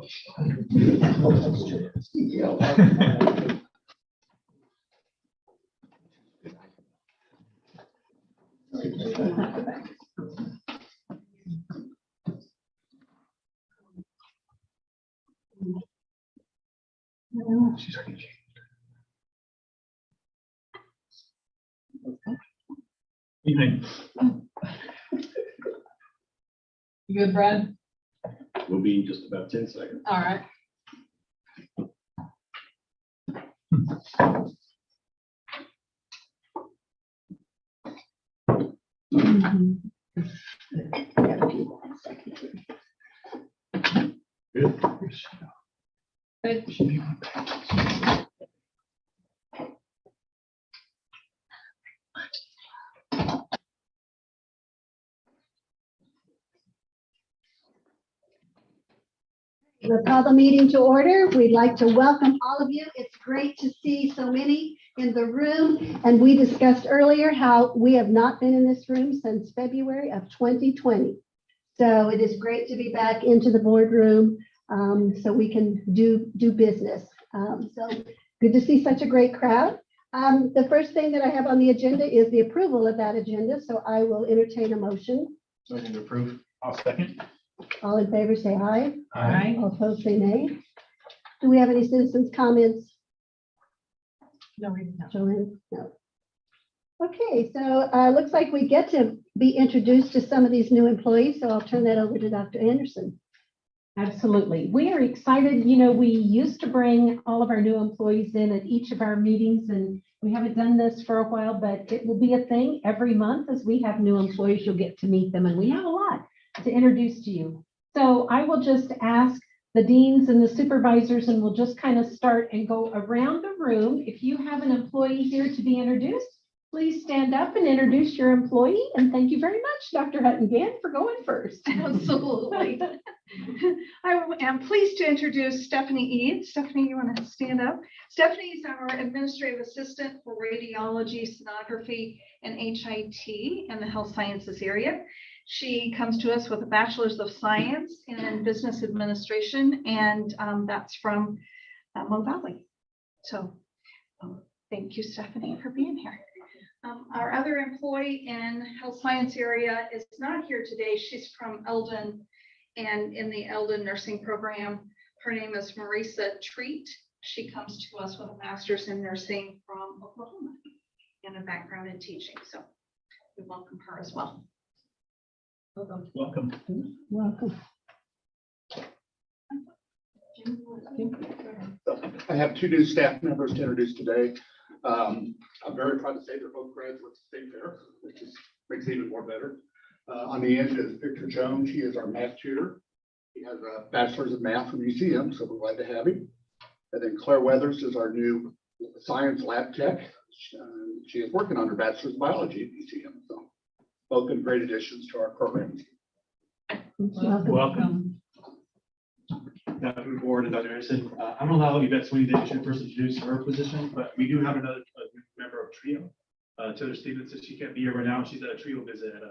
She's already changed. Evening. You good, Brad? We'll be in just about 10 seconds. All right. Good. Good. We'll call the meeting to order. We'd like to welcome all of you. It's great to see so many in the room. And we discussed earlier how we have not been in this room since February of 2020. So it is great to be back into the boardroom so we can do business. So good to see such a great crowd. The first thing that I have on the agenda is the approval of that agenda. So I will entertain a motion. Motion to approve. I'll second. All in favor, say aye. Aye. All opposed, say nay. Do we have any citizens' comments? No, we didn't. Joanne? No. Okay, so looks like we get to be introduced to some of these new employees, so I'll turn that over to Dr. Anderson. Absolutely. We are excited. You know, we used to bring all of our new employees in at each of our meetings, and we haven't done this for a while, but it will be a thing every month as we have new employees. You'll get to meet them, and we have a lot to introduce to you. So I will just ask the deans and the supervisors, and we'll just kind of start and go around the room. If you have an employee here to be introduced, please stand up and introduce your employee. And thank you very much, Dr. Hutton-Gann, for going first. Absolutely. I am pleased to introduce Stephanie Eads. Stephanie, you want to stand up? Stephanie is our administrative assistant for radiology, sonography, and HIT in the health sciences area. She comes to us with a bachelor's of science in business administration, and that's from Mo Valley. So thank you, Stephanie, for being here. Our other employee in health science area is not here today. She's from Eldon and in the Eldon nursing program. Her name is Marisa Treat. She comes to us with a master's in nursing from Oklahoma and a background in teaching. So we welcome her as well. Welcome. Welcome. I have two new staff members to introduce today. I'm very proud to say they're both graduates of State Fair, which makes it even more better. On the end is Victor Jones. He is our math tutor. He has a bachelor's of math from UCM, so we're glad to have him. And then Claire Weathers is our new science lab tech. She is working on her bachelor's of biology at UCM. So both been great additions to our program. Welcome. Dr. Board and Dr. Anderson. I don't know how Yvette Sweeney did should first introduce her position, but we do have another member of TRIO. Taylor Stevens says she can't be here right now. She's at a TRIO visit at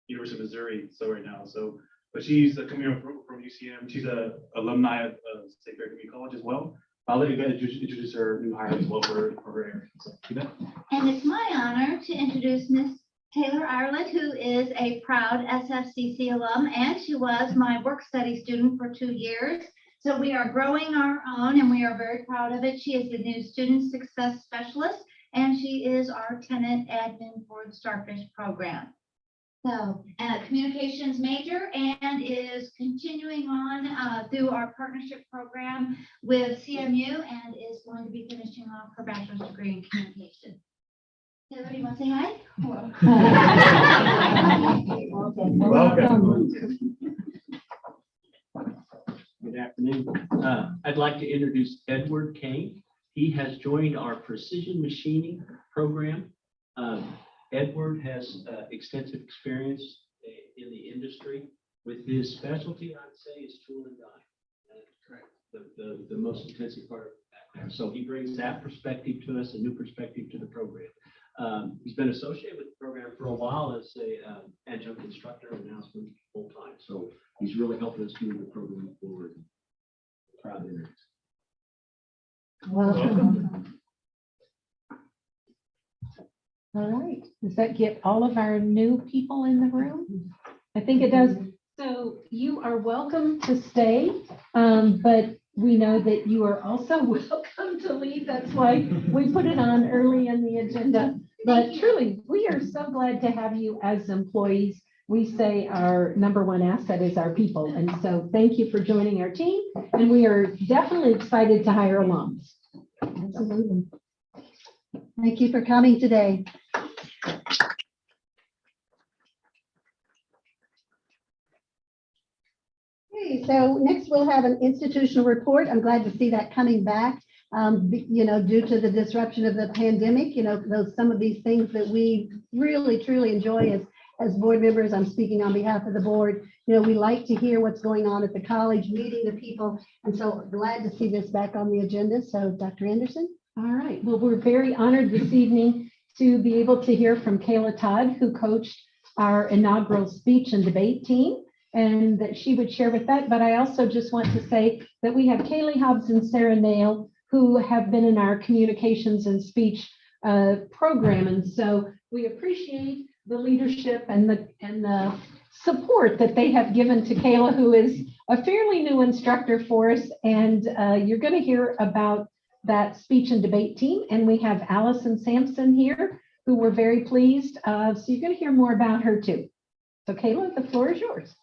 University of Missouri, so right now. So, but she's coming here from UCM. She's an alumni of State Fair Community College as well. I'll let Yvette introduce her new hire as well for her area. So, Yvette. And it's my honor to introduce Miss Taylor Ireland, who is a proud SFCC alum, and she was my work study student for 2 years. So we are growing our own, and we are very proud of it. She is the new student success specialist, and she is our tenant admin for the Starfish program. So, communications major, and is continuing on through our partnership program with CMU, and is going to be finishing off her bachelor's degree in communication. Taylor, do you want to say hi? Welcome. Good afternoon. I'd like to introduce Edward Kane. He has joined our precision machining program. Edward has extensive experience in the industry. With his specialty, I'd say, is tool and die. Correct. The most intensive part of the background. So he brings that perspective to us, a new perspective to the program. He's been associated with the program for a while as a adjunct instructor, and now it's been full time. So he's really helping us move the program forward. Welcome. All right, does that get all of our new people in the room? I think it does. So you are welcome to stay, but we know that you are also welcome to leave. That's why we put it on early in the agenda. But truly, we are so glad to have you as employees. We say our number one asset is our people. And so thank you for joining our team. And we are definitely excited to hire alums. Absolutely. Thank you for coming today. Okay, so next we'll have an institutional report. I'm glad to see that coming back. Due to the disruption of the pandemic, some of these things that we really, truly enjoy as board members, I'm speaking on behalf of the board, we like to hear what's going on at the college, meeting the people. And so glad to see this back on the agenda. So Dr. Anderson. All right, well, we're very honored this evening to be able to hear from Kayla Todd, who coached our inaugural speech and debate team, and that she would share with that. But I also just want to say that we have Kaylee Hobbs and Sarah Nail, who have been in our communications and speech program. And so we appreciate the leadership and the support that they have given to Kayla, who is a fairly new instructor for us. And you're going to hear about that speech and debate team. And we have Allison Sampson here, who we're very pleased. So you're going to hear more about her too. So Kayla, the floor is yours.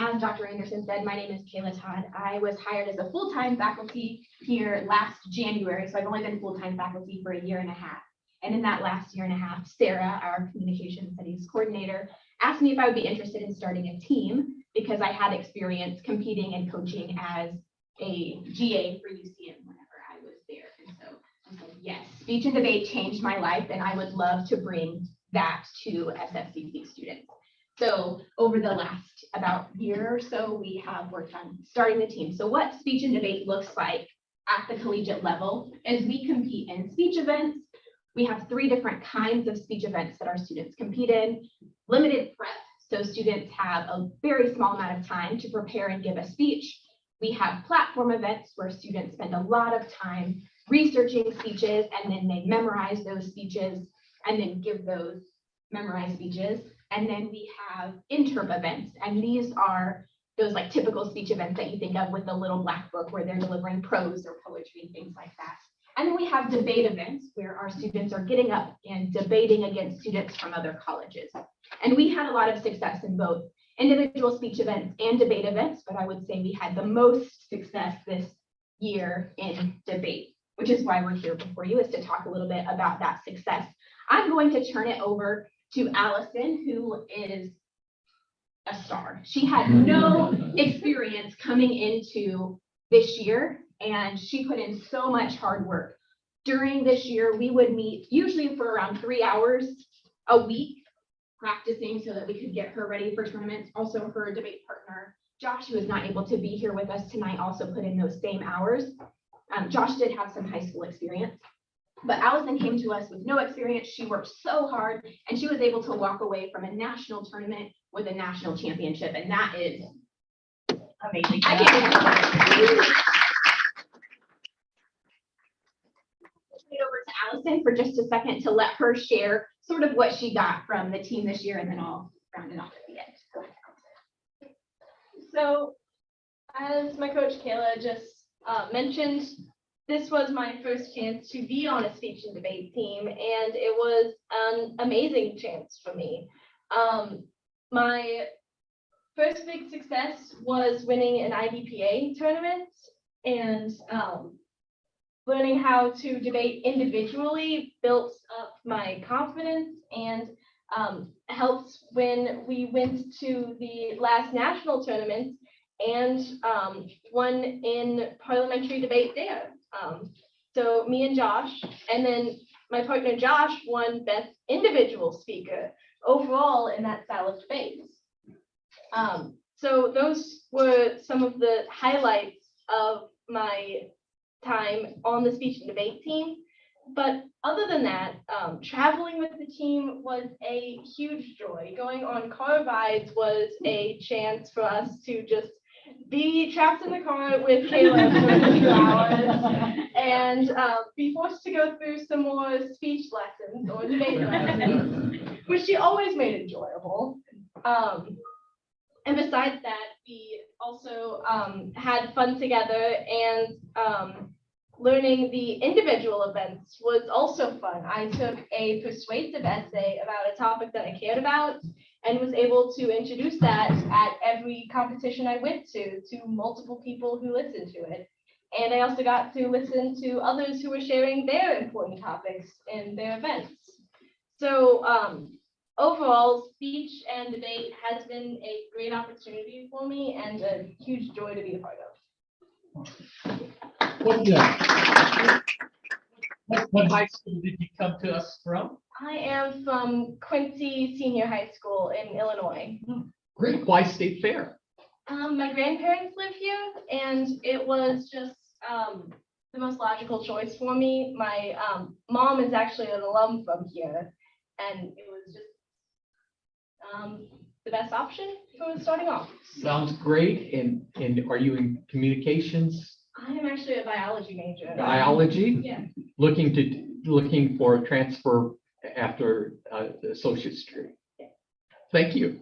As Dr. Anderson said, my name is Kayla Todd. I was hired as a full-time faculty here last January, so I've only been full-time faculty for a year and a half. And in that last year and a half, Sarah, our communication studies coordinator, asked me if I would be interested in starting a team because I had experience competing and coaching as a GA for UCM whenever I was there. And so I said, yes, speech and debate changed my life, and I would love to bring that to SFCC students. So over the last about year or so, we have worked on starting the team. So what speech and debate looks like at the collegiate level is we compete in speech events. We have 3 different kinds of speech events that our students compete in. Limited prep, so students have a very small amount of time to prepare and give a speech. We have platform events where students spend a lot of time researching speeches, and then they memorize those speeches and then give those memorized speeches. And then we have Interp events, and these are those like typical speech events that you think of with the little black book where they're delivering prose or poetry and things like that. And then we have debate events where our students are getting up and debating against students from other colleges. And we had a lot of success in both individual speech events and debate events, but I would say we had the most success this year in debate, which is why we're here before you, is to talk a little bit about that success. I'm going to turn it over to Allison, who is a star. She had no experience coming into this year, and she put in so much hard work. During this year, we would meet usually for around 3 hours a week, practicing so that we could get her ready for tournaments. Also, her debate partner, Josh, who is not able to be here with us tonight, also put in those same hours. Josh did have some high school experience, but Allison came to us with no experience. She worked so hard, and she was able to walk away from a national tournament with a national championship, and that is amazing. I can't over to Allison for just a second to let her share sort of what she got from the team this year, and then I'll round it off at the end. Go ahead. So, as my coach Kayla just mentioned, this was my first chance to be on a speech and debate team, and it was an amazing chance for me. My first big success was winning an IDPA tournament, and learning how to debate individually built up my confidence and helped when we went to the last national tournament and won in parliamentary debate there. So me and Josh, and then my partner Josh won best individual speaker overall in that style of debate. So those were some of the highlights of my time on the speech and debate team. But other than that, traveling with the team was a huge joy. Going on car rides was a chance for us to just be trapped in the car with Caleb for 2 hours and be forced to go through some more speech lessons or debate lessons, which she always made enjoyable. And besides that, we also had fun together, and learning the individual events was also fun. I took a persuasive essay about a topic that I cared about and was able to introduce that at every competition I went to multiple people who listened to it. And I also got to listen to others who were sharing their important topics in their events. So overall, speech and debate has been a great opportunity for me and a huge joy to be a part of. What high school did you come to us from? I am from Quincy Senior High School in Illinois. Great. Why State Fair? My grandparents live here, and it was just the most logical choice for me. My mom is actually an alum from here, and it was just the best option for starting off. Sounds great. And are you in communications? I am actually a biology major. Biology? Yeah. Looking for a transfer after the associate's degree. Thank you.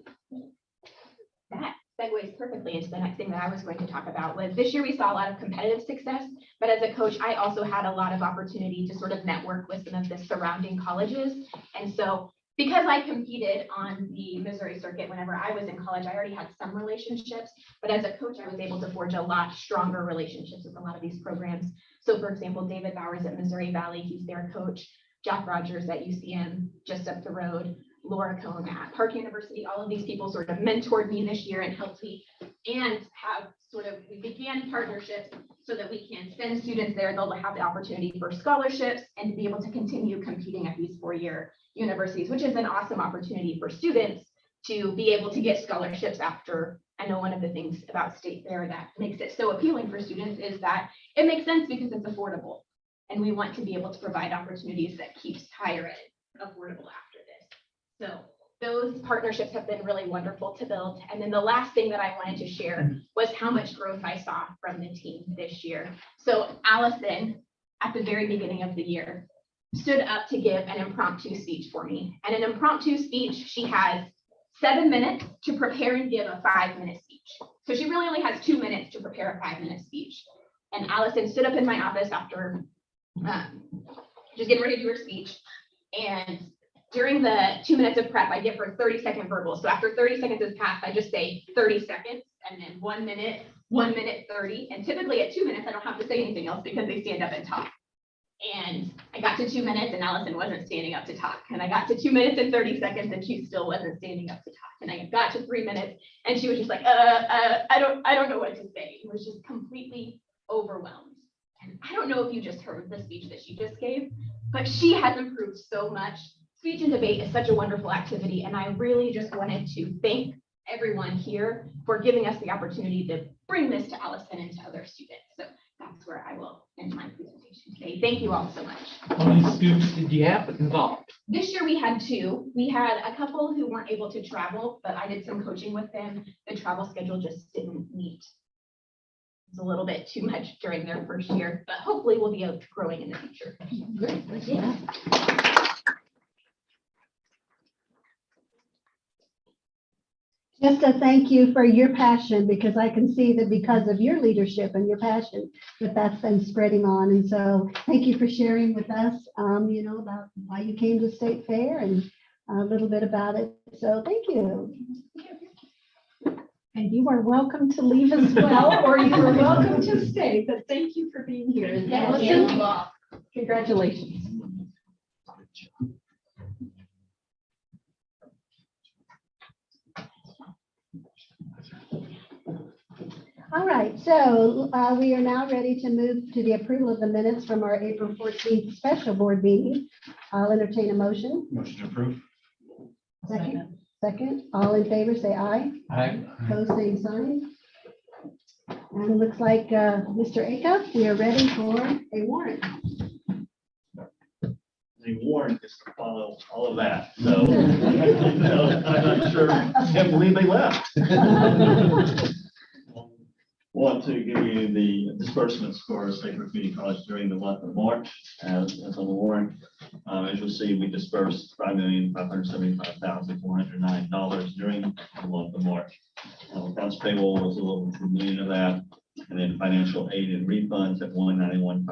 That segues perfectly into the next thing that I was going to talk about. Was this year we saw a lot of competitive success, but as a coach, I also had a lot of opportunity to sort of network with some of the surrounding colleges. And so because I competed on the Missouri circuit whenever I was in college, I already had some relationships, but as a coach, I was able to forge a lot stronger relationships with a lot of these programs. So for example, David Bowers at Missouri Valley, he's their coach. Jack Rogers at UCM, just up the road, Laura Cohn at Park University, all of these people sort of mentored me this year and helped me, and we began partnerships so that we can send students there. They'll have the opportunity for scholarships and to be able to continue competing at these four-year universities, which is an awesome opportunity for students to be able to get scholarships after. I know one of the things about State Fair that makes it so appealing for students is that it makes sense because it's affordable. And we want to be able to provide opportunities that keeps higher ed affordable after this. So those partnerships have been really wonderful to build. And then the last thing that I wanted to share was how much growth I saw from the team this year. So Allison, at the very beginning of the year, stood up to give an impromptu speech for me. And an impromptu speech, she has 7 minutes to prepare and give a 5-minute speech. So she really only has 2 minutes to prepare a 5-minute speech. And Allison stood up in my office after just getting ready to do her speech. And during the 2 minutes of prep, I give her 30-second verbals. So after 30 seconds has passed, I just say 30 seconds and then 1 minute, 1 minute 30. And typically at 2 minutes, I don't have to say anything else because they stand up and talk. And I got to 2 minutes and Allison wasn't standing up to talk. And I got to 2 minutes and 30 seconds and she still wasn't standing up to talk. And I got to 3 minutes and she was just like, I don't know what to say. It was just completely overwhelmed. And I don't know if you just heard the speech that she just gave, but she has improved so much. Speech and debate is such a wonderful activity. And I really just wanted to thank everyone here for giving us the opportunity to bring this to Allison and to other students. So that's where I will end my presentation today. Thank you all so much. How many students did you have involved? This year we had 2. We had a couple who weren't able to travel, but I did some coaching with them. The travel schedule just didn't meet. It's a little bit too much during their first year, but hopefully we'll be growing in the future. Great. Yeah. Just a thank you for your passion, because I can see that because of your leadership and your passion, that's been spreading on. And so thank you for sharing with us, about why you came to State Fair and a little bit about it. So thank you. And you are welcome to leave as well, or you are welcome to stay, but thank you for being here. Allison, congratulations. All right, so we are now ready to move to the approval of the minutes from our April 14th special board meeting. I'll entertain a motion. Motion approved. Second, all in favor, say aye. Aye. Opposed, same sign. And it looks like, Mr. Acuff, we are ready for a warrant. The warrant is to follow all of that. So I'm not sure. Can't believe they left. want to give you the disbursements for Sacred Community College during the month of March as on the warrant. As you'll see, we dispersed $5,575,409 during the month of March. Accounts payable was a little over $2 million of that, and then financial aid and refunds at $191,580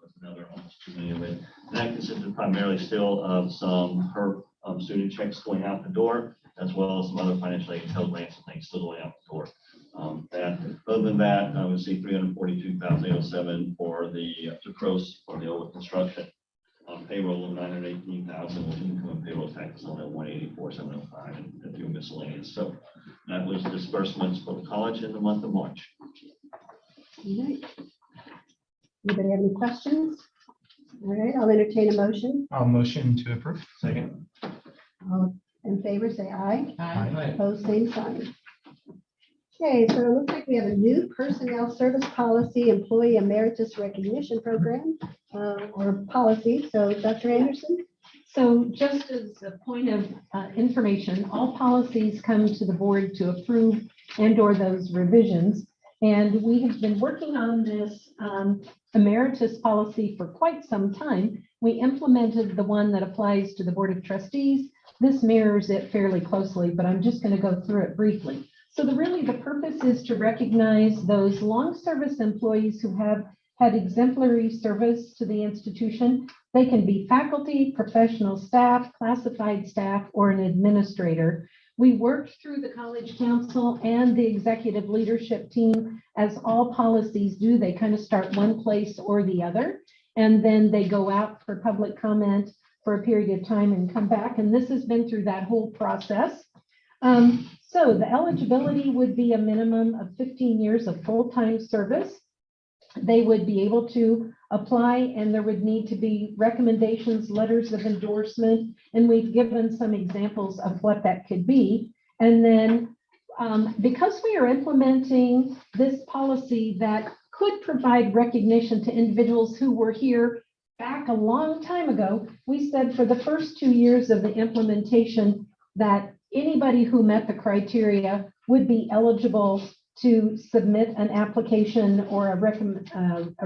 was another almost $2 million of it. And that consisted primarily still of some HERP student checks going out the door, as well as some other financial aid, Pell Grants and things still going out the door. Other than that, I would see $342,807 for the gross for the over construction. Payroll of $918,000, with income and payroll taxes on at $184,705 and a few miscellaneous. So that was disbursements for the college in the month of March. All right. Anybody have any questions? All right, I'll entertain a motion. I'll motion to approve. Second. All in favor, say aye. Aye. Opposed, same sign. Okay, so it looks like we have a new personnel service policy, employee emeritus recognition program, or policy. So Dr. Anderson? So just as a point of information, all policies come to the board to approve and/or those revisions. And we have been working on this emeritus policy for quite some time. We implemented the one that applies to the Board of Trustees. This mirrors it fairly closely, but I'm just going to go through it briefly. So the purpose is to recognize those long service employees who have had exemplary service to the institution. They can be faculty, professional staff, classified staff, or an administrator. We worked through the College Council and the executive leadership team, as all policies do. They kind of start one place or the other, and then they go out for public comment for a period of time and come back. And this has been through that whole process. So the eligibility would be a minimum of 15 years of full-time service. They would be able to apply, and there would need to be recommendations, letters of endorsement, and we've given some examples of what that could be. And then because we are implementing this policy that could provide recognition to individuals who were here back a long time ago, we said for the first 2 years of the implementation that anybody who met the criteria would be eligible to submit an application or a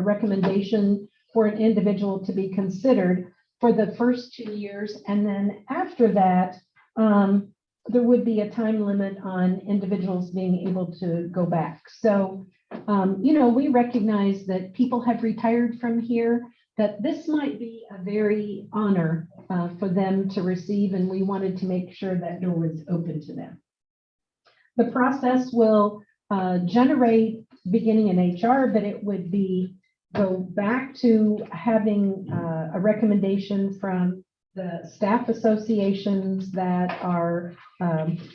recommendation for an individual to be considered for the first 2 years. And then after that, there would be a time limit on individuals being able to go back. So, we recognize that people have retired from here, that this might be a very honor for them to receive, and we wanted to make sure that door was open to them. The process will generate beginning in HR, but it would go back to having a recommendation from the staff associations that are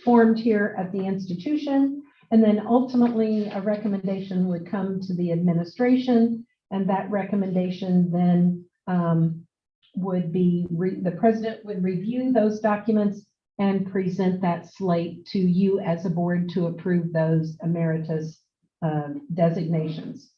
formed here at the institution. And then ultimately a recommendation would come to the administration, and that recommendation then would be, the president would review those documents and present that slate to you as a board to approve those emeritus designations.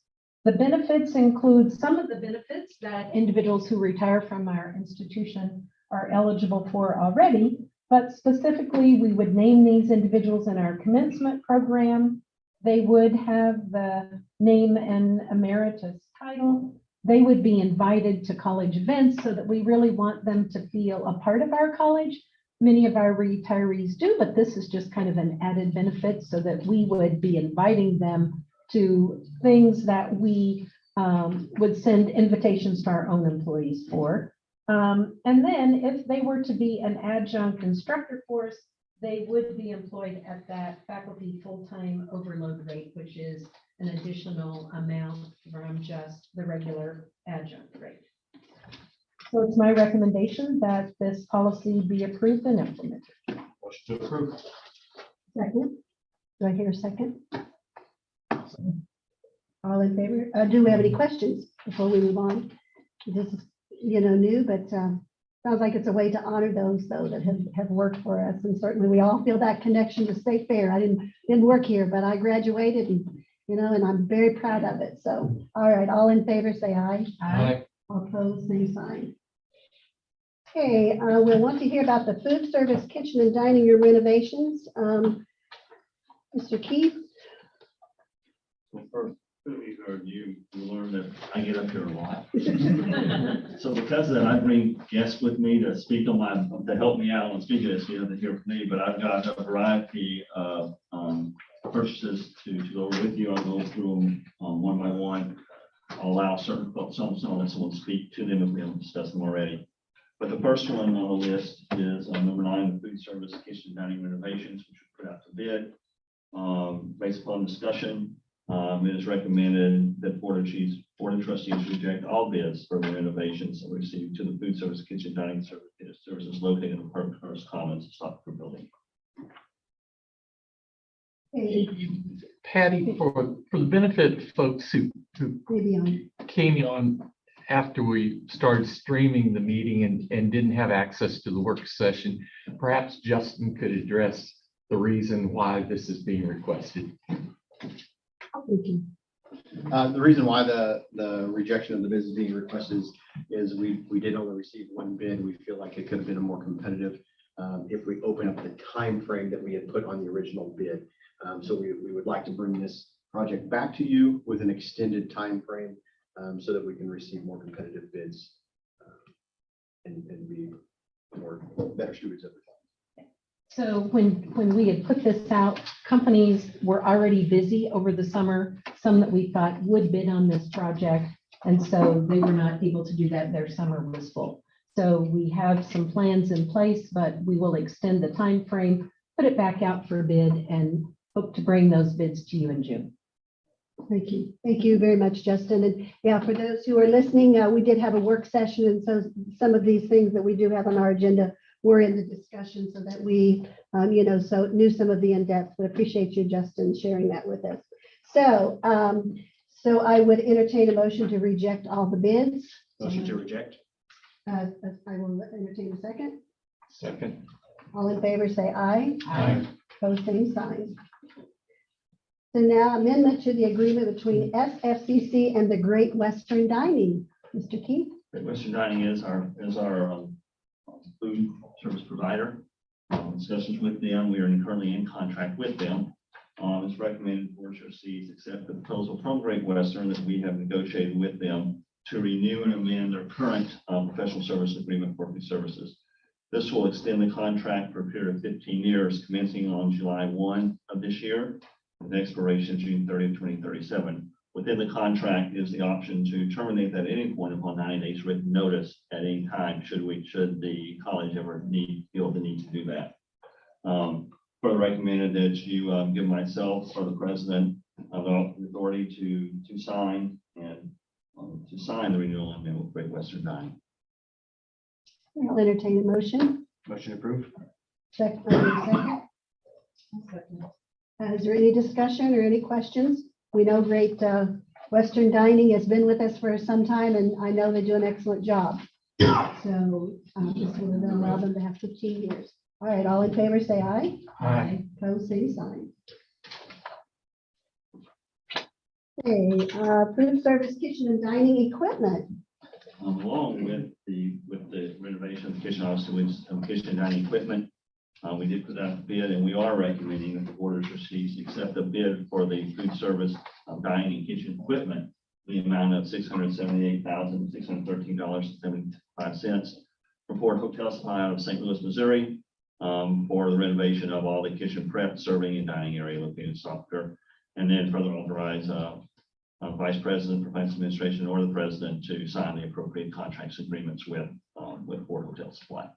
The benefits include some of the benefits that individuals who retire from our institution are eligible for already, but specifically we would name these individuals in our commencement program. They would have the name and emeritus title. They would be invited to college events, so that we really want them to feel a part of our college. Many of our retirees do, but this is just kind of an added benefit, so that we would be inviting them to things that we would send invitations to our own employees for. And then if they were to be an adjunct instructor for us, they would be employed at that faculty full-time overload rate, which is an additional amount from just the regular adjunct rate. So it's my recommendation that this policy be approved and implemented. Motion to approve. Second. Do I hear a second? All in favor? Do we have any questions before we move on? This is, new, but sounds like it's a way to honor those, though, that have worked for us. And certainly we all feel that connection to State Fair. I didn't work here, but I graduated, and and I'm very proud of it. So, all right, all in favor, say aye. Aye. All opposed, same sign. Okay, we'll want to hear about the food service kitchen and dining room renovations. Mr. Keith? heard you, you learned that I get up here a lot. So because of that, I bring guests with me to speak on to help me out on speaking this, you have to hear from me, but I've got a variety of purchases to go over with you. I'll go through them one by one. I'll allow some let someone speak to them if we haven't discussed them already. But the first one on the list is number 9, the food service kitchen dining renovations, which we put out to bid. Based upon discussion, it is recommended that Board of Trustees reject all bids for the renovations received to the food service kitchen dining services located in the Park First Commons Stockford building. Patty, for the benefit of folks who Maybe on. came on after we started streaming the meeting and didn't have access to the work session, perhaps Justin could address the reason why this is being requested. Thank you. The reason why the rejection of the bids is being requested is we did only receive one bid. We feel like it could have been a more competitive if we open up the time frame that we had put on the original bid. So we would like to bring this project back to you with an extended time frame so that we can receive more competitive bids and be better stewards of the time. So when we had put this out, companies were already busy over the summer, some that we thought would bid on this project. And so they were not able to do that. Their summer was full. So we have some plans in place, but we will extend the time frame, put it back out for bid, and hope to bring those bids to you in June. Thank you. Thank you very much, Justin. And yeah, for those who are listening, we did have a work session. And so some of these things that we do have on our agenda were in the discussion so that we, so knew some of the in-depth, but appreciate you, Justin, sharing that with us. So, so I would entertain a motion to reject all the bids. Motion to reject. I will entertain a second. Second. All in favor, say aye. Aye. Pose same sign. So now amendment to the agreement between SFCC and the Great Western Dining. Mr. Keith? Great Western Dining is our food service provider. Discussions with them, we are currently in contract with them. It's recommended Board of Trustees accept the proposal from Great Western that we have negotiated with them to renew and amend their current professional service agreement for food services. This will extend the contract for a period of 15 years, commencing on July 1 of this year, with expiration June 30, 2037. Within the contract is the option to terminate at any point upon 90 days written notice at any time, should the college ever feel the need to do that. Further recommended that you give myself or the president the authority to sign the renewal amendment with Great Western Dining. I'll entertain a motion. Motion approved. Second. Is there any discussion or any questions? We know Great Western Dining has been with us for some time, and I know they do an excellent job. So this will allow them to have 15 years. All right, all in favor, say aye. Aye. Pose same sign. Okay, food service kitchen and dining equipment. Along with the renovation of the kitchen, obviously with some kitchen and dining equipment, we did put out a bid, and we are recommending that the Board of Trustees accept the bid for the food service dining and kitchen equipment, the amount of $678,613.75 from Ford Hotel Supply out of St. Louis, Missouri, for the renovation of all the kitchen prep, serving, and dining area located in Stockford, and then further authorize Vice President for Finance Administration or the President to sign the appropriate contracts agreements with Ford Hotel Supply.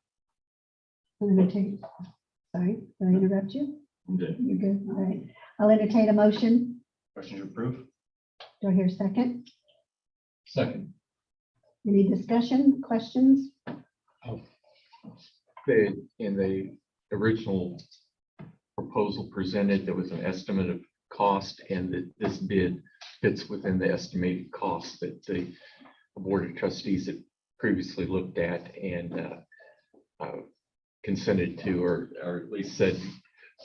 Sorry, did I interrupt you? I'm good. You're good. All right. I'll entertain a motion. Motion to approve. Do I hear a second? Second. Any discussion, questions? In the original proposal presented, there was an estimate of cost, and that this bid fits within the estimated cost that the Board of Trustees had previously looked at and consented to, or at least said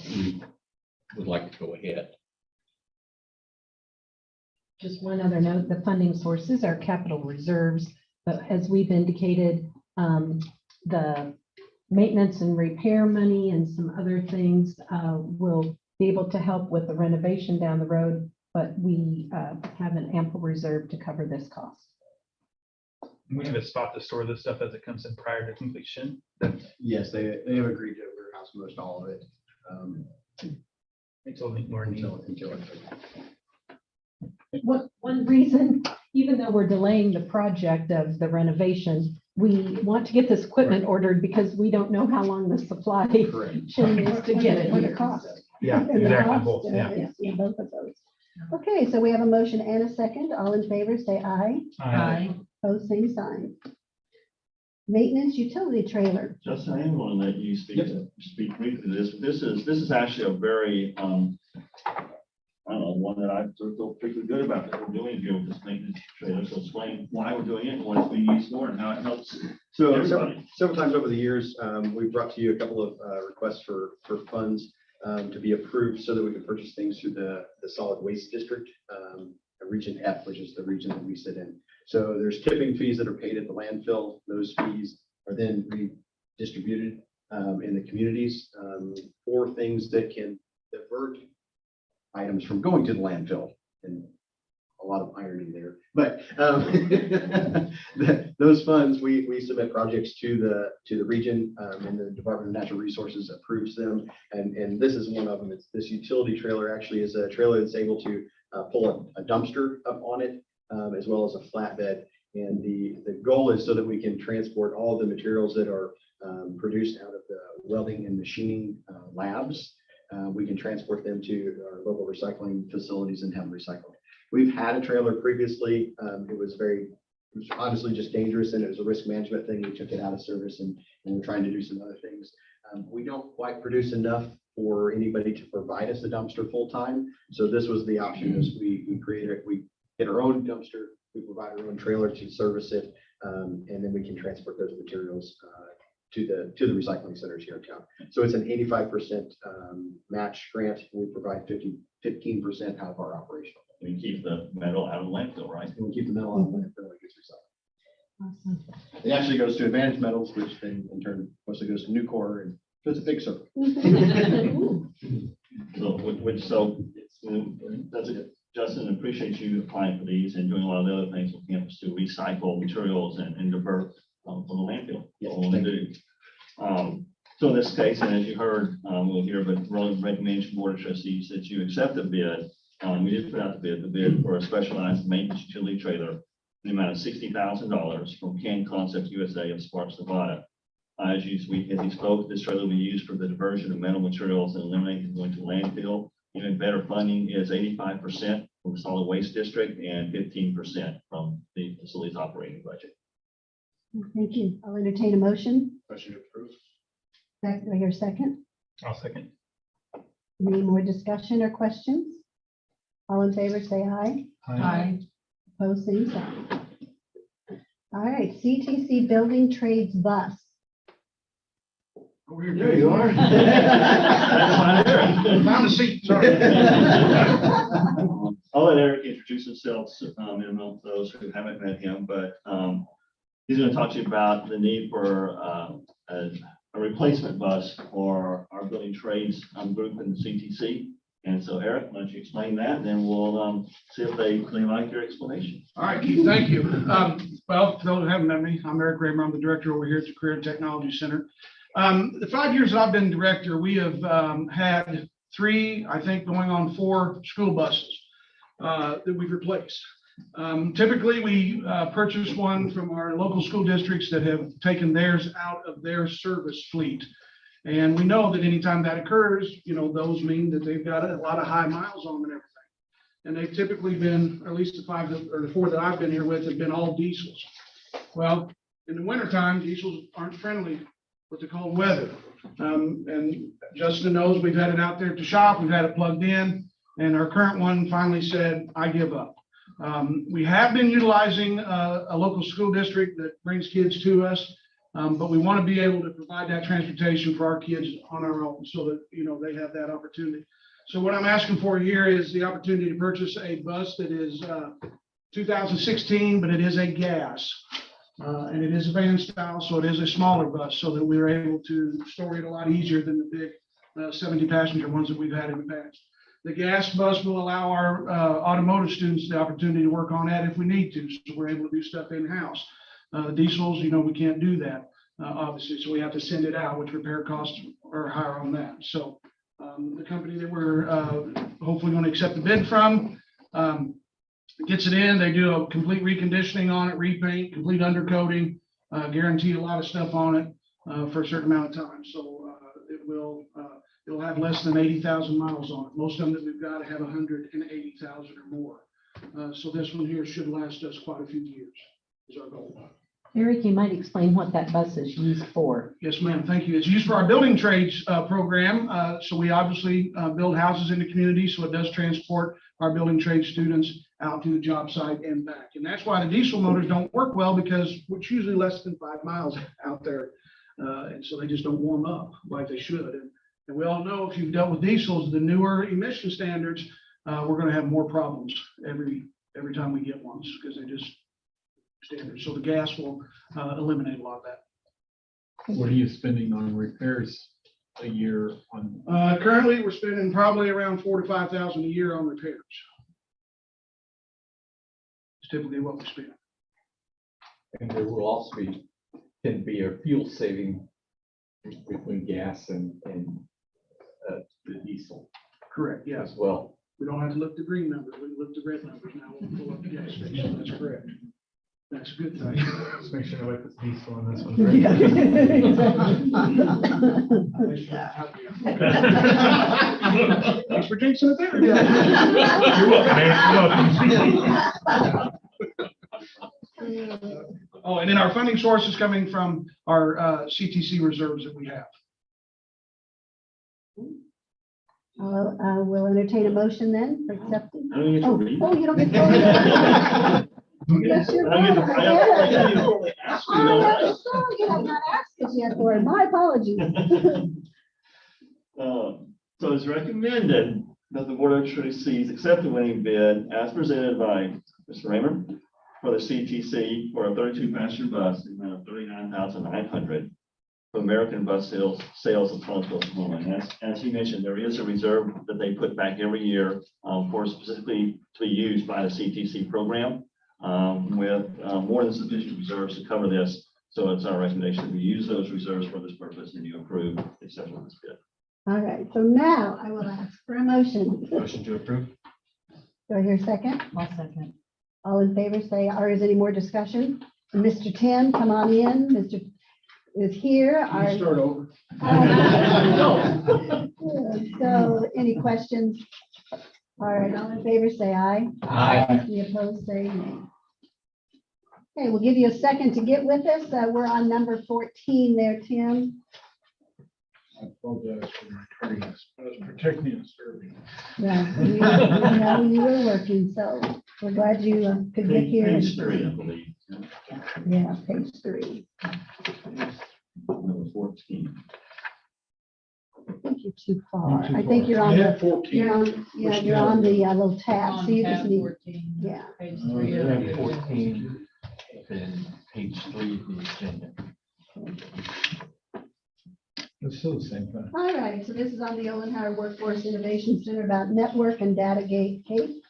we would like to go ahead. Just one other note, the funding sources are capital reserves, but as we've indicated, the maintenance and repair money and some other things will be able to help with the renovation down the road. but we have an ample reserve to cover this cost. We have a spot to store this stuff as it comes in prior to completion. Yes, they have agreed to warehouse most all of it. Until more need. Until One reason, even though we're delaying the project of the renovation, we want to get this equipment ordered because we don't know how long the supply Correct. chain is to get it What the here. cost. Yeah, And the exactly, cost, both, yeah. yeah, both of those. Okay, so we have a motion and a second. All in favor, say aye. Opposed, same sign. Maintenance utility trailer. Justin, I am going to let you speak briefly to this. This is actually a very, I don't know, one that I feel pretty good about that we're doing here with this maintenance trailer. So explain why we're doing it, and what it's being used for, and how it helps So everybody. several times over the years, we've brought to you a couple of requests for funds to be approved so that we can purchase things through the solid waste district, region F, which is the region that we sit in. So there's tipping fees that are paid at the landfill. Those fees are then redistributed in the communities for things that can divert items from going to the landfill. And a lot of irony there, but those funds, we submit projects to the region, and the Department of Natural Resources approves them. And this is one of them. It's this utility trailer actually is a trailer that's able to pull a dumpster up on it, as well as a flatbed. And the goal is so that we can transport all of the materials that are produced out of the welding and machining labs. We can transport them to our local recycling facilities and have them recycled. We've had a trailer previously. It was honestly just dangerous, and it was a risk management thing. We took it out of service, and we're trying to do some other things. We don't quite produce enough for anybody to provide us a dumpster full time. So this was the option: is we get our own dumpster, we provide our own trailer to service it, and then we can transport those materials to the recycling centers here in town. So it's an 85% match grant. We provide 15% out of our operational. We keep the metal out of the landfill, right? And we keep the metal out of the landfill, it gets recycled. Awesome. It actually goes to Advantage Metals, which then in turn mostly goes to Nucor, and so it's a big circle. That's it. Justin, appreciate you applying for these and doing a lot of the other things with campus to recycle materials and divert from the landfill. Yes, All we do. So in this case, and as you heard, we'll hear, but really recommend to Board of Trustees that you accept the bid. We did put out the bid for a specialized maintenance utility trailer in the amount of $60,000 from Kane Concepts USA of Sparks, Nevada. As he spoke, this trailer will be used for the diversion of metal materials and eliminating going to landfill. Even better funding is 85% from the solid waste district and 15% from the facilities operating budget. Thank you. I'll entertain a motion. Motion to approve. Do I hear a second? I'll second. Any more discussion or questions? All in favor, say aye. Aye. Opposed, same sign. All right, CTC Building Trades Bus. There you are. Found a seat, sorry. I'll let Eric introduce himself, among those who haven't met him, but he's going to talk to you about the need for a replacement bus for our building trades group in the CTC. And so, Eric, why don't you explain that, and then we'll see if they like your explanation. All right, Keith, thank you. Well, for those who haven't met me, I'm Eric Kramer. I'm the director over here at the Career and Technology Center. The 5 years that I've been director, we have had 3, I think going on 4 school buses that we've replaced. Typically, we purchase one from our local school districts that have taken theirs out of their service fleet. And we know that anytime that occurs, those mean that they've got a lot of high miles on them and everything. And they've typically been, or at least the 5 or the 4 that I've been here with, have been all diesels. Well, in the wintertime, diesels aren't friendly with the cold weather. And Justin knows we've had it out there to shop, we've had it plugged in, and our current one finally said, I give up. We have been utilizing a local school district that brings kids to us, but we want to be able to provide that transportation for our kids on our own so that, they have that opportunity. So what I'm asking for here is the opportunity to purchase a bus that is 2016, but it is a gas. And it is a van style, so it is a smaller bus so that we're able to store it a lot easier than the big 70 passenger ones that we've had in the past. The gas bus will allow our automotive students the opportunity to work on that if we need to. So we're able to do stuff in-house. Diesels, we can't do that, obviously. So we have to send it out, which repair costs are higher on that. So the company that we're hopefully going to accept the bid from gets it in. They do a complete reconditioning on it, repaint, complete undercoating, guarantee a lot of stuff on it for a certain amount of time. So it'll have less than 80,000 miles on it. Most of them that we've got have 180,000 or more. So this one here should last us quite a few years, is our goal. Eric, you might explain what that bus is used for. Yes, ma'am. Thank you. It's used for our building trades program. So we obviously build houses in the community. So it does transport our building trade students out to the job site and back. And that's why the diesel motors don't work well, because it's usually less than 5 miles out there. And so they just don't warm up like they should. And we all know, if you've dealt with diesels, the newer emission standards, we're going to have more problems every time we get ones, because they just standard. So the gas will eliminate a lot of that. What are you spending on repairs a year on? Currently, we're spending probably around $4,000 to $5,000 a year on repairs. It's typically what we spend. And there will also can be a fuel saving between gas and the diesel Correct. Yes. as well. We don't have to look at the green numbers. We can look at the red numbers now. We'll pull up the gas station. That's correct. That's a good thing. Just make sure nobody puts diesel on this one. Thanks for jinxing it there. You're welcome, man. You're welcome. Oh, and then our funding source is coming from our CTC reserves that we have. We'll entertain a motion then for accepting. I don't get to read. Oh, you don't get to. Yes, you're I don't get to- right. I don't formally ask you, Oh, though, I'm right? sorry, you have not asked us yet for it. My apologies. So it's recommended that the Board of Trustees accept the winning bid as presented by Mr. Raymer for the CTC for a 32-passenger bus, in the amount of $39,900 for American Bus Sales of Collinsville, Oklahoma. And as he mentioned, there is a reserve that they put back every year for specifically to be used by the CTC program with more than sufficient reserves to cover this. So it's our recommendation that we use those reserves for this purpose, and you approve the acceptance of this bid. All right, so now I will ask for a motion. Motion to approve. Do I hear a second? I'll second. All in favor, say, or is any more discussion? Mr. Tim, come on in. Mr. is here. Can you start over? So any questions? All right, all in favor, say aye. Aye. Any opposed, say nay. Okay, we'll give you a second to get with us. We're on number 14 there, Tim. I apologize for my tardiness. I was protecting and serving. Yeah, we know you were working, so we're glad you could get here. Page 3, I believe. Yeah, page 3. Number 14. I think you're too far. I think you're on the, 14. you're on the little tab. So you just need, yeah. Page Yeah, 3. 14, and page 3 of the agenda. It's still the same thing. All right, so this is on the Olenheimer Workforce Innovation Center about network and data gate cabling.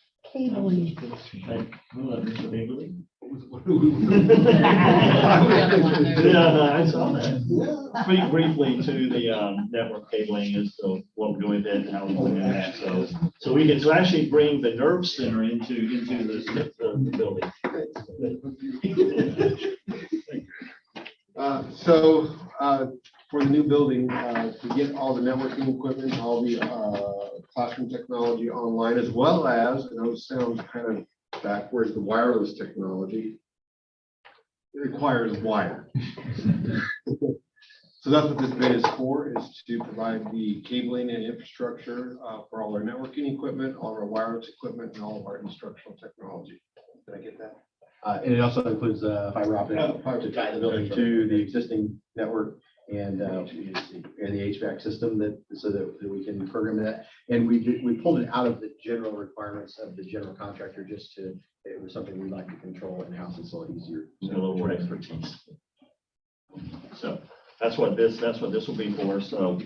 Mr. Begley? Yeah, Yeah, I saw that. Speak briefly to the network cabling as to what we're doing with it and how we're doing that. So we can actually bring the nerve center into the building. For the new building, to get all the networking equipment, all the classroom technology online, as well as, I know it sounds kind of backwards, the wireless technology. It requires wire. So that's what this bid is for, is to provide the cabling and infrastructure for all our networking equipment, all of our wireless equipment, and all of our instructional technology. Did I get that? And it also includes fiber optic to tie the building to the existing network and the HVAC system so that we can program that. And we pulled it out of the general requirements of the general contractor it was something we like to control in-house. It's a little easier. A little more expertise. So that's what this will be for. So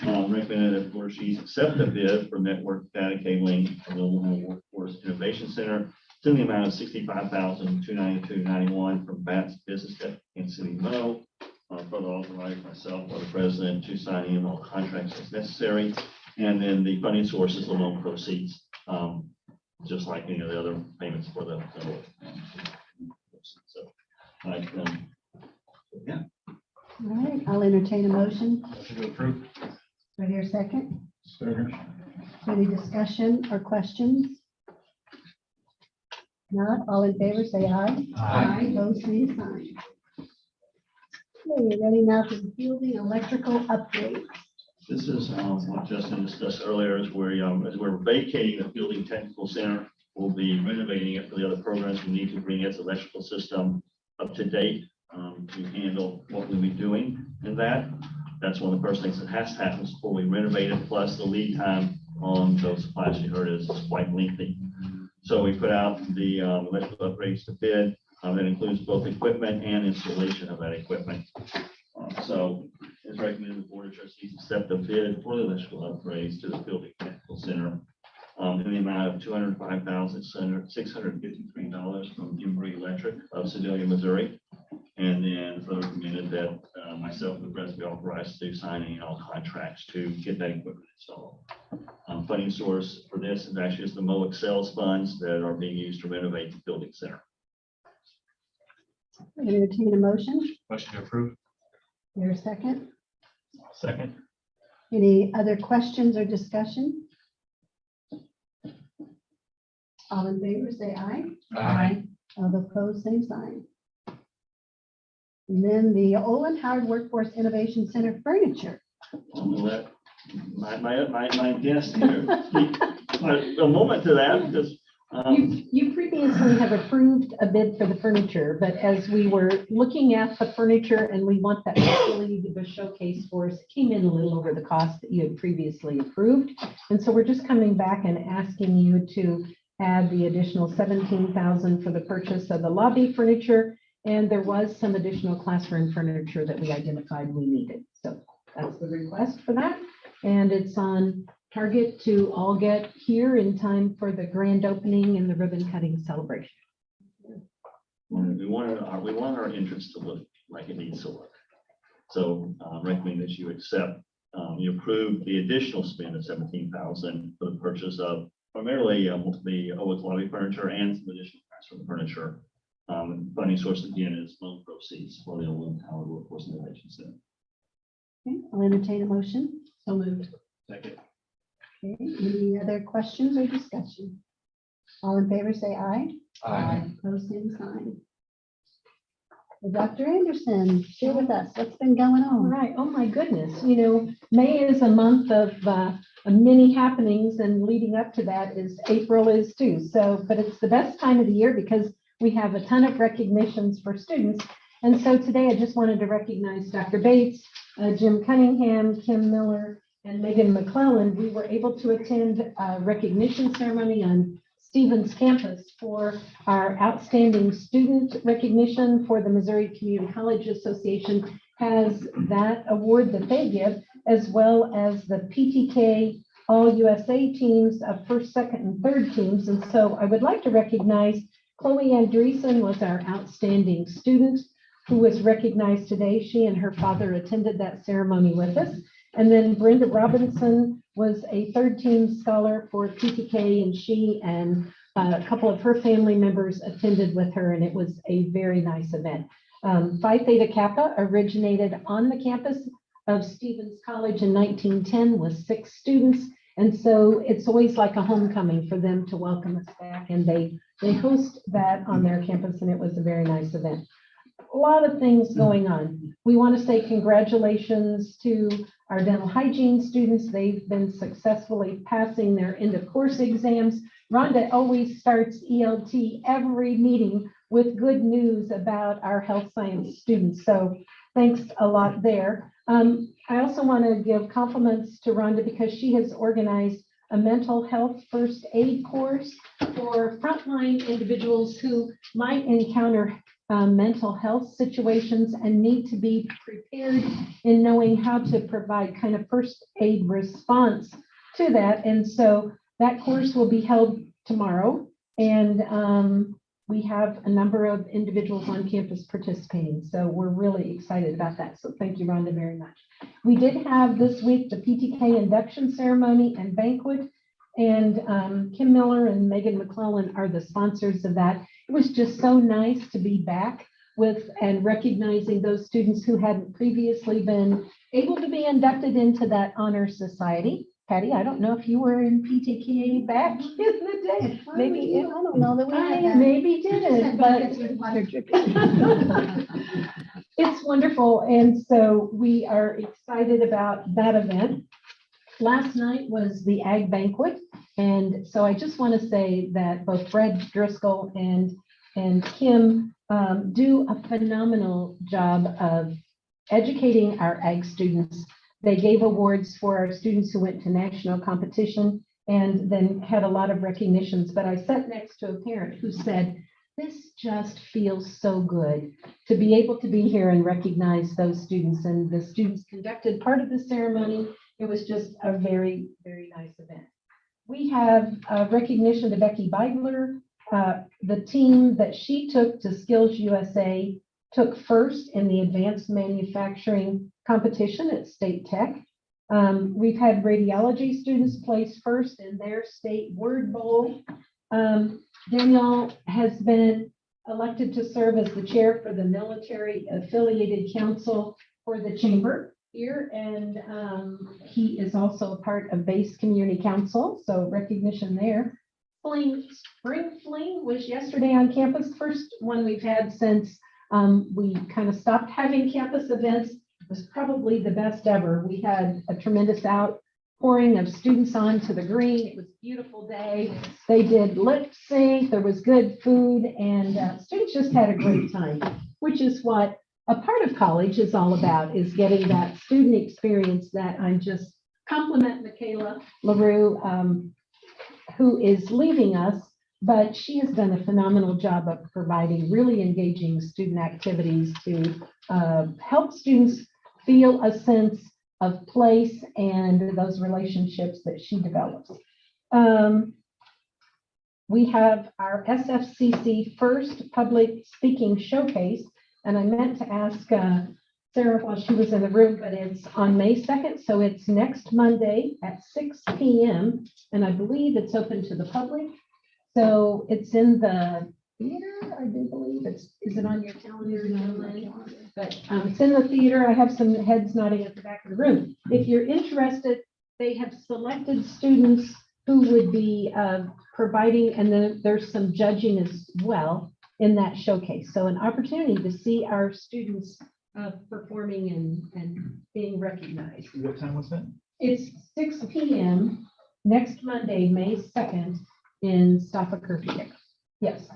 recommended that Trustees accept the bid for network data cabling for the Oklahoma Workforce Innovation Center. It's in the amount of $65,292.91 from Bats Business Tech in City Mo. Further authorize myself or the president to sign in all contracts as necessary. And then the funding source is the loan proceeds, just like any of the other payments for the. So, yeah. All right, I'll entertain a motion. Motion to approve. Right here, second. Second. Any discussion or questions? Not, all in favor, say aye. Aye. Those same sign. Okay, ready now for the building electrical upgrade. This is what Justin discussed earlier, is where as we're vacating the Fielding Technical Center, we'll be renovating it for the other programs. We need to bring its electrical system up to date to handle what we'll be doing in that. That's one of the first things that has to happen before we renovate it, plus the lead time on those supplies you heard is quite lengthy. So we put out the electrical upgrades to bid. That includes both equipment and installation of that equipment. So it's recommended the Board of Trustees accept the bid for the electrical upgrades to the Fielding Technical Center in the amount of $205,653 from Embry Electric of Sedalia, Missouri. And then further recommended that myself and the president be authorized to sign any and all contracts to get that equipment installed. Funding source for this is actually just the MOEX sales funds that are being used to renovate the Fielding Center. Entertain a motion. Motion to approve. Your second. Second. Any other questions or discussion? All in favor, say aye. Aye. All opposed, same sign. And then the Olin Howard Workforce Innovation Center furniture. I'm gonna let my guest here speak a moment to that, because You previously have approved a bid for the furniture, but as we were looking at the furniture and we want that facility to be showcased for us, it came in a little over the cost that you had previously approved. And so we're just coming back and asking you to add the additional $17,000 for the purchase of the lobby furniture. And there was some additional classroom furniture that we identified we needed. So that's the request for that. And it's on target to all get here in time for the grand opening and the ribbon cutting celebration. we want our entrance to look like it needs to look. So recommend that you accept, you approve the additional spend of $17,000 for the purchase of primarily the OWIC lobby furniture and some additional classroom furniture. Funding source again is loan proceeds for the Olin Howard Workforce Innovation Center. Okay, I'll entertain a motion. So moved. Second. Okay, any other questions or discussion? All in favor, say aye. Opposed, same sign. Well, Dr. Anderson, share with us what's been going All on. right. Oh, my goodness. You know, May is a month of many happenings, and leading up to that is April is too. So, but it's the best time of the year because we have a ton of recognitions for students. And so today I just wanted to recognize Dr. Bates, Jim Cunningham, Kim Miller, and Megan McClellan. We were able to attend a recognition ceremony on Stevens campus for our outstanding student recognition for the Missouri Community College Association has that award that they give, as well as the PTK All USA teams of first, second, and third teams. And so I would like to recognize Chloe Andreessen was our outstanding student who was recognized today. She and her father attended that ceremony with us. And then Brenda Robinson was a third team scholar for PTK, and she and a couple of her family members attended with her, and it was a very nice event. Phi Theta Kappa originated on the campus of Stevens College in 1910 with 6 students. And so it's always like a homecoming for them to welcome us back, and they host that on their campus, and it was a very nice event. A lot of things going on. We want to say congratulations to our dental hygiene students. They've been successfully passing their end of course exams. Rhonda always starts ELT every meeting with good news about our health science students. So thanks a lot there. I also want to give compliments to Rhonda because she has organized a mental health first aid course for frontline individuals who might encounter mental health situations and need to be prepared in knowing how to provide kind of first aid response to that. And so that course will be held tomorrow. And we have a number of individuals on campus participating. So we're really excited about that. So thank you, Rhonda, very much. We did have this week the PTK induction ceremony and banquet. And Kim Miller and Megan McClellan are the sponsors of that. It was just so nice to be back with and recognizing those students who hadn't previously been able to be inducted into that honor society. Patty, I don't know if you were in PTK back in the day. Maybe I don't know that we had I that. maybe didn't, but it's wonderful. And so we are excited about that event. Last night was the Ag Banquet. And so I just want to say that both Fred Driscoll and Kim do a phenomenal job of educating our Ag students. They gave awards for our students who went to national competition and then had a lot of recognitions. But I sat next to a parent who said, this just feels so good to be able to be here and recognize those students. And the students conducted part of the ceremony. It was just a very, very nice event. We have recognition to Becky Beidler. The team that she took to Skills USA took first in the advanced manufacturing competition at State Tech. We've had radiology students place first in their state word bowl. Danielle has been elected to serve as the chair for the military affiliated council for the chamber here, and he is also a part of Base Community Council, so recognition there. Spring Fling was yesterday on campus, first one we've had since we kind of stopped having campus events. It was probably the best ever. We had a tremendous outpouring of students onto the green. It was a beautiful day. They did lip sync, there was good food, and students just had a great time, which is what a part of college is all about, is getting that student experience that I'm just compliment Michaela LaRue, who is leaving us, but she has done a phenomenal job of providing really engaging student activities to help students feel a sense of place and those relationships that she develops. We have our SFCC first public speaking showcase, and I meant to ask Sarah while she was in the room, but it's on May 2nd, so it's next Monday at 6 p.m. and I believe it's open to the public. So it's in the theater, I do believe. Is it on your calendar? But it's in the theater. I have some heads nodding at the back of the room. If you're interested, they have selected students who would be providing, and then there's some judging as well in that showcase. So an opportunity to see our students performing and being recognized. What time was that? It's 6 p.m. next Monday, May 2nd in Staffa-Kirby. Yes.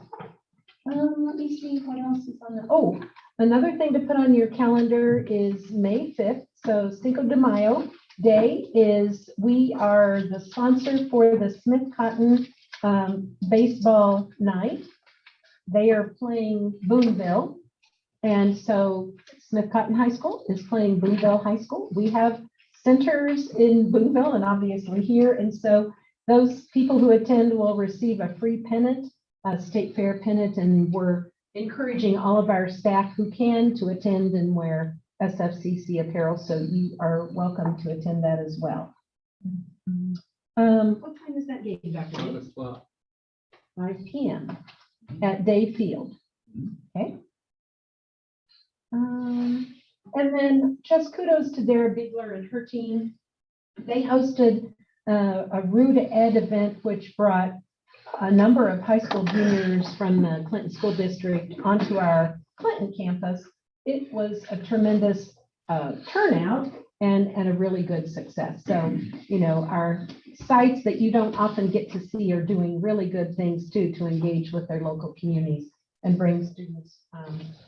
Let me see what else is on the, oh, another thing to put on your calendar is May 5th. So Cinco de Mayo Day is, we are the sponsor for the Smith Cotton baseball night. They are playing Boonville. And so Smith Cotton High School is playing Boonville High School. We have centers in Boonville and obviously here. And so those people who attend will receive a free pennant, a state fair pennant, and we're encouraging all of our staff who can to attend and wear SFCC apparel. So you are welcome to attend that as well. What time is that game, Dr. 5 p.m. at Day Field. Okay. And then just kudos to Dara Bigler and her team. They hosted a Rue to Ed event, which brought a number of high school juniors from the Clinton School District onto our Clinton campus. It was a tremendous turnout and a really good success. So, you know, our sites that you don't often get to see are doing really good things too, to engage with their local communities and bring students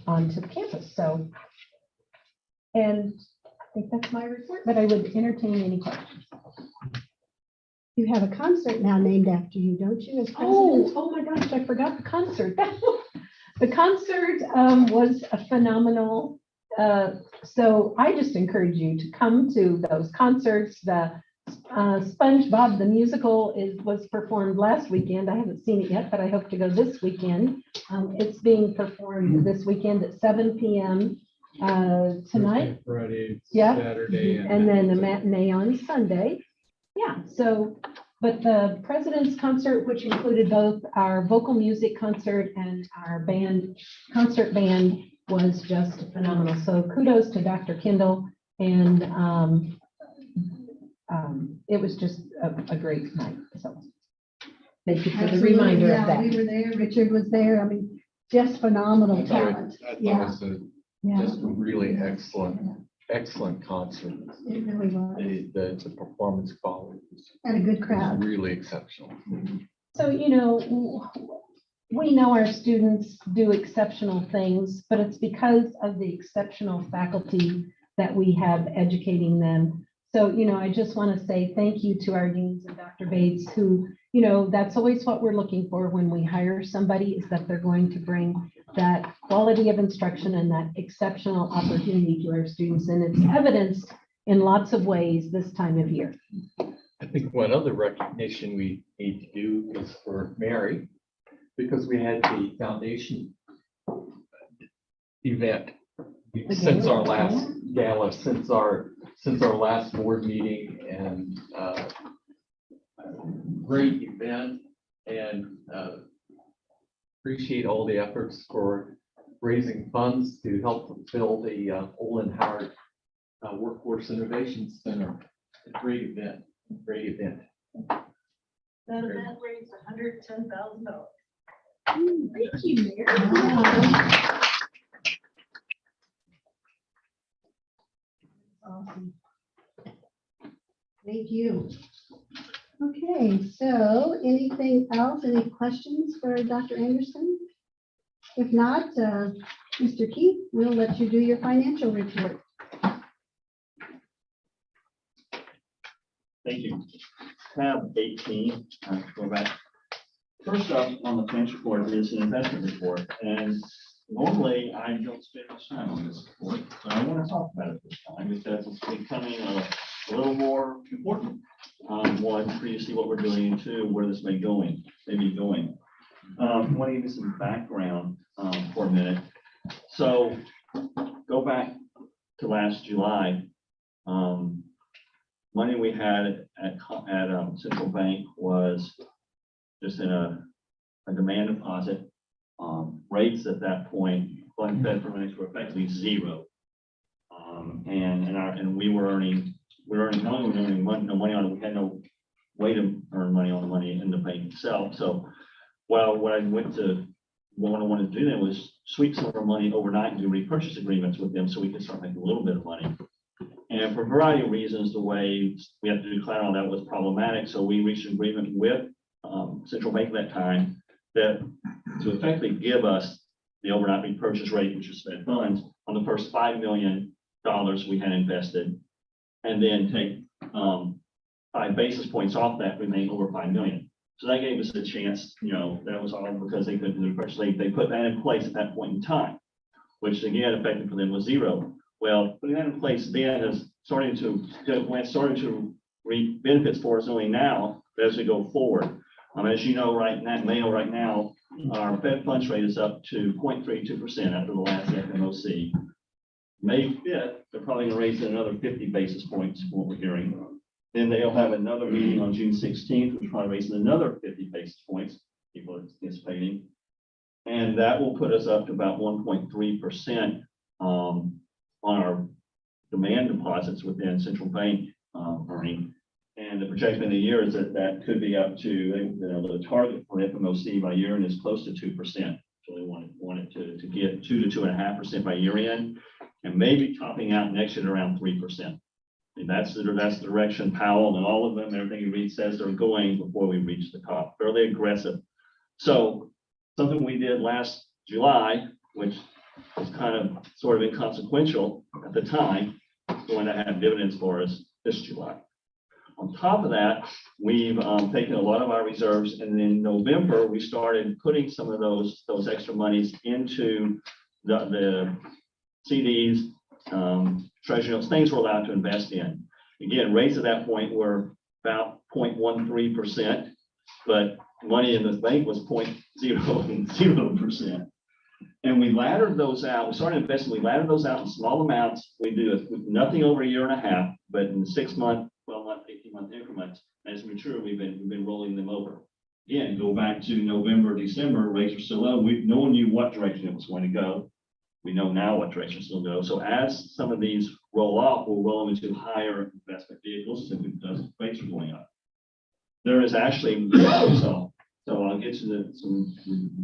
onto the campus. So, and I think that's my report, but I would entertain any questions. You have a concert now named after you, don't you? As Oh, president? oh my gosh, I forgot the concert. The concert was a phenomenal. So I just encourage you to come to those concerts. The SpongeBob the musical was performed last weekend. I haven't seen it yet, but I hope to go this weekend. It's being performed this weekend at 7 p.m. Tonight. Friday, Yeah. Saturday. And then a matinee on Sunday. Yeah, so, but the President's Concert, which included both our vocal music concert and our concert band, was just phenomenal. So kudos to Dr. Kendall, and it was just a great night. So thank you for the Absolutely, reminder yeah, of that. we were there, Richard was there, I mean, just phenomenal talent. I thought it Yeah, was yeah, just a really excellent concert. it really was, The performance quality and a good was crowd. really exceptional. So, you know, we know our students do exceptional things, but it's because of the exceptional faculty that we have educating them. So, you know, I just want to say thank you to our deans and Dr. Bates, who, you know, that's always what we're looking for when we hire somebody, is that they're going to bring that quality of instruction and that exceptional opportunity to our students. And it's evidenced in lots of ways this time of year. I think one other recognition we need to do is for Mary, because we had the foundation event since our last gala, since our last board meeting, and great event, and appreciate all the efforts for raising funds to help fulfill the Olin Howard Workforce Innovation Center. A great event, great event. That event raised $110,000. Thank you, Mary. Awesome. Thank you. Okay, so anything else, any questions for Dr. Anderson? If not, Mr. Keith, we'll let you do your financial report. Thank you. Tab 18, go back. First up on the financial report is an investment report, and normally I don't spend much time on this report, but I want to talk about it this time because it's becoming a little more important. One, for you to see what we're doing, and two, where this may be going. I want to give you some background for a minute. So go back to last July. Money we had at Central Bank was just in a demand deposit. Rates at that point, Fed funds were effectively zero. And we were earning no money on it. We had no way to earn money on the money in the bank itself. So what I wanted to do then was sweep some of our money overnight and do repurchase agreements with them so we could start making a little bit of money. And for a variety of reasons, the way we had to declare all that was problematic. So we reached an agreement with Central Bank at that time that to effectively give us the overnight repurchase rate, which is Fed funds, on the first $5 million we had invested, and then take 5 basis points off that, remain over $5 million. So that gave us a chance, you know, that was all because they couldn't do the purchase. They put that in place at that point in time, which again, effective for them was zero. Well, putting that in place then is starting to reap benefits for us only now, but as we go forward. As you know, right now, our Fed funds rate is up to 0.32% after the last FMOC. May 5th, they're probably going to raise it another 50 basis points from what we're hearing. Then they'll have another meeting on June 16th, which will probably raise another 50 basis points, people are anticipating. And that will put us up to about 1.3% on our demand deposits within Central Bank earning. And the projection of the year is that could be up to, the target for FMOC by year end is close to 2%. So they wanted to get 2 to 2.5% by year end, and maybe topping out next year at around 3%. And that's the direction Powell and all of them, everything you read says they're going before we reach the top. Fairly aggressive. So something we did last July, which was kind of sort of inconsequential at the time, going to have dividends for us this July. On top of that, we've taken a lot of our reserves, and in November, we started putting some of those extra monies into the CDs, treasury notes, things we're allowed to invest in. Again, rates at that point were about 0.13%, but money in the bank was 0.00%. And we laddered those out. We started investing, we laddered those out in small amounts. We do nothing over a year and a half, but in 6-month, 12-month, 18-month increments. As mature, we've been rolling them over. Again, go back to November, December, rates were still low. No one knew what direction it was going to go. We know now what direction it's going to go. So as some of these roll off, we'll roll them into higher investment vehicles simply because rates are going up. There is actually, so I'll get to some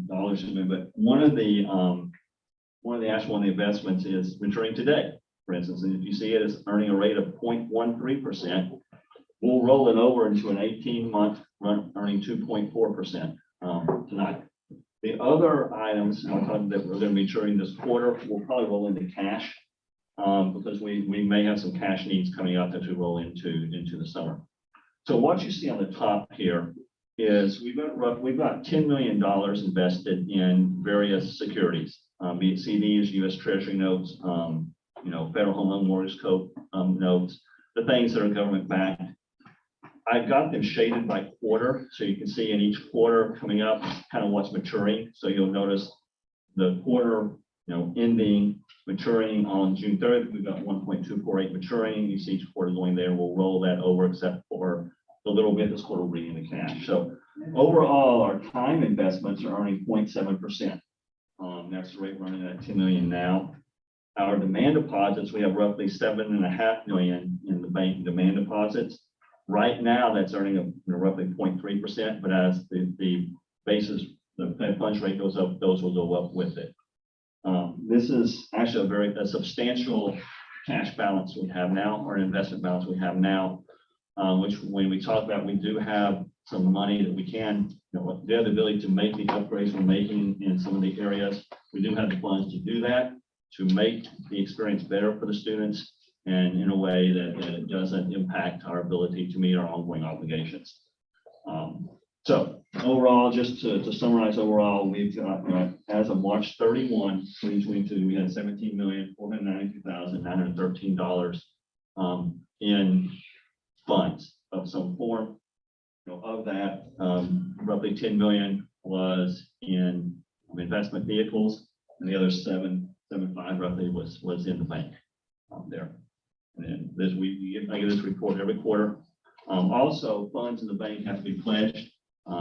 dollars in a minute, but one of the investments is maturing today, for instance, and if you see it as earning a rate of 0.13%, we'll roll it over into an 18-month run earning 2.4% tonight. The other items that we're going to be maturing this quarter, we'll probably roll into cash because we may have some cash needs coming up that we roll into the summer. So what you see on the top here is we've got $10 million invested in various securities, be it CDs, U.S. Treasury notes, Federal Home Loan Mortgage Code notes, the things that are government backed. I've got them shaded by quarter, so you can see in each quarter coming up kind of what's maturing. So you'll notice the quarter, ending, maturing on June 3rd, we've got 1.248 maturing. You see each quarter going there. We'll roll that over, except for a little bit this quarter will bring in the cash. So overall, our time investments are earning 0.7%. That's the rate running at $10 million now. Our demand deposits, we have roughly $7.5 million in the bank demand deposits. Right now, that's earning roughly 0.3%, but as the basis, the Fed funds rate goes up, those will go up with it. This is actually a substantial cash balance we have now, or investment balance we have now, which when we talk about, we do have some money that we can, we have the ability to make the upgrades we're making in some of the areas. We do have the funds to do that, to make the experience better for the students, and in a way that it doesn't impact our ability to meet our ongoing obligations. So overall, just to summarize overall, we've got, as of March 31, 2022, we had $17,492,913 in funds of some form. Of that, roughly $10 million was in investment vehicles, and the other 7.5 roughly was in the bank there. And then I get this report every quarter. Also, funds in the bank have to be pledged.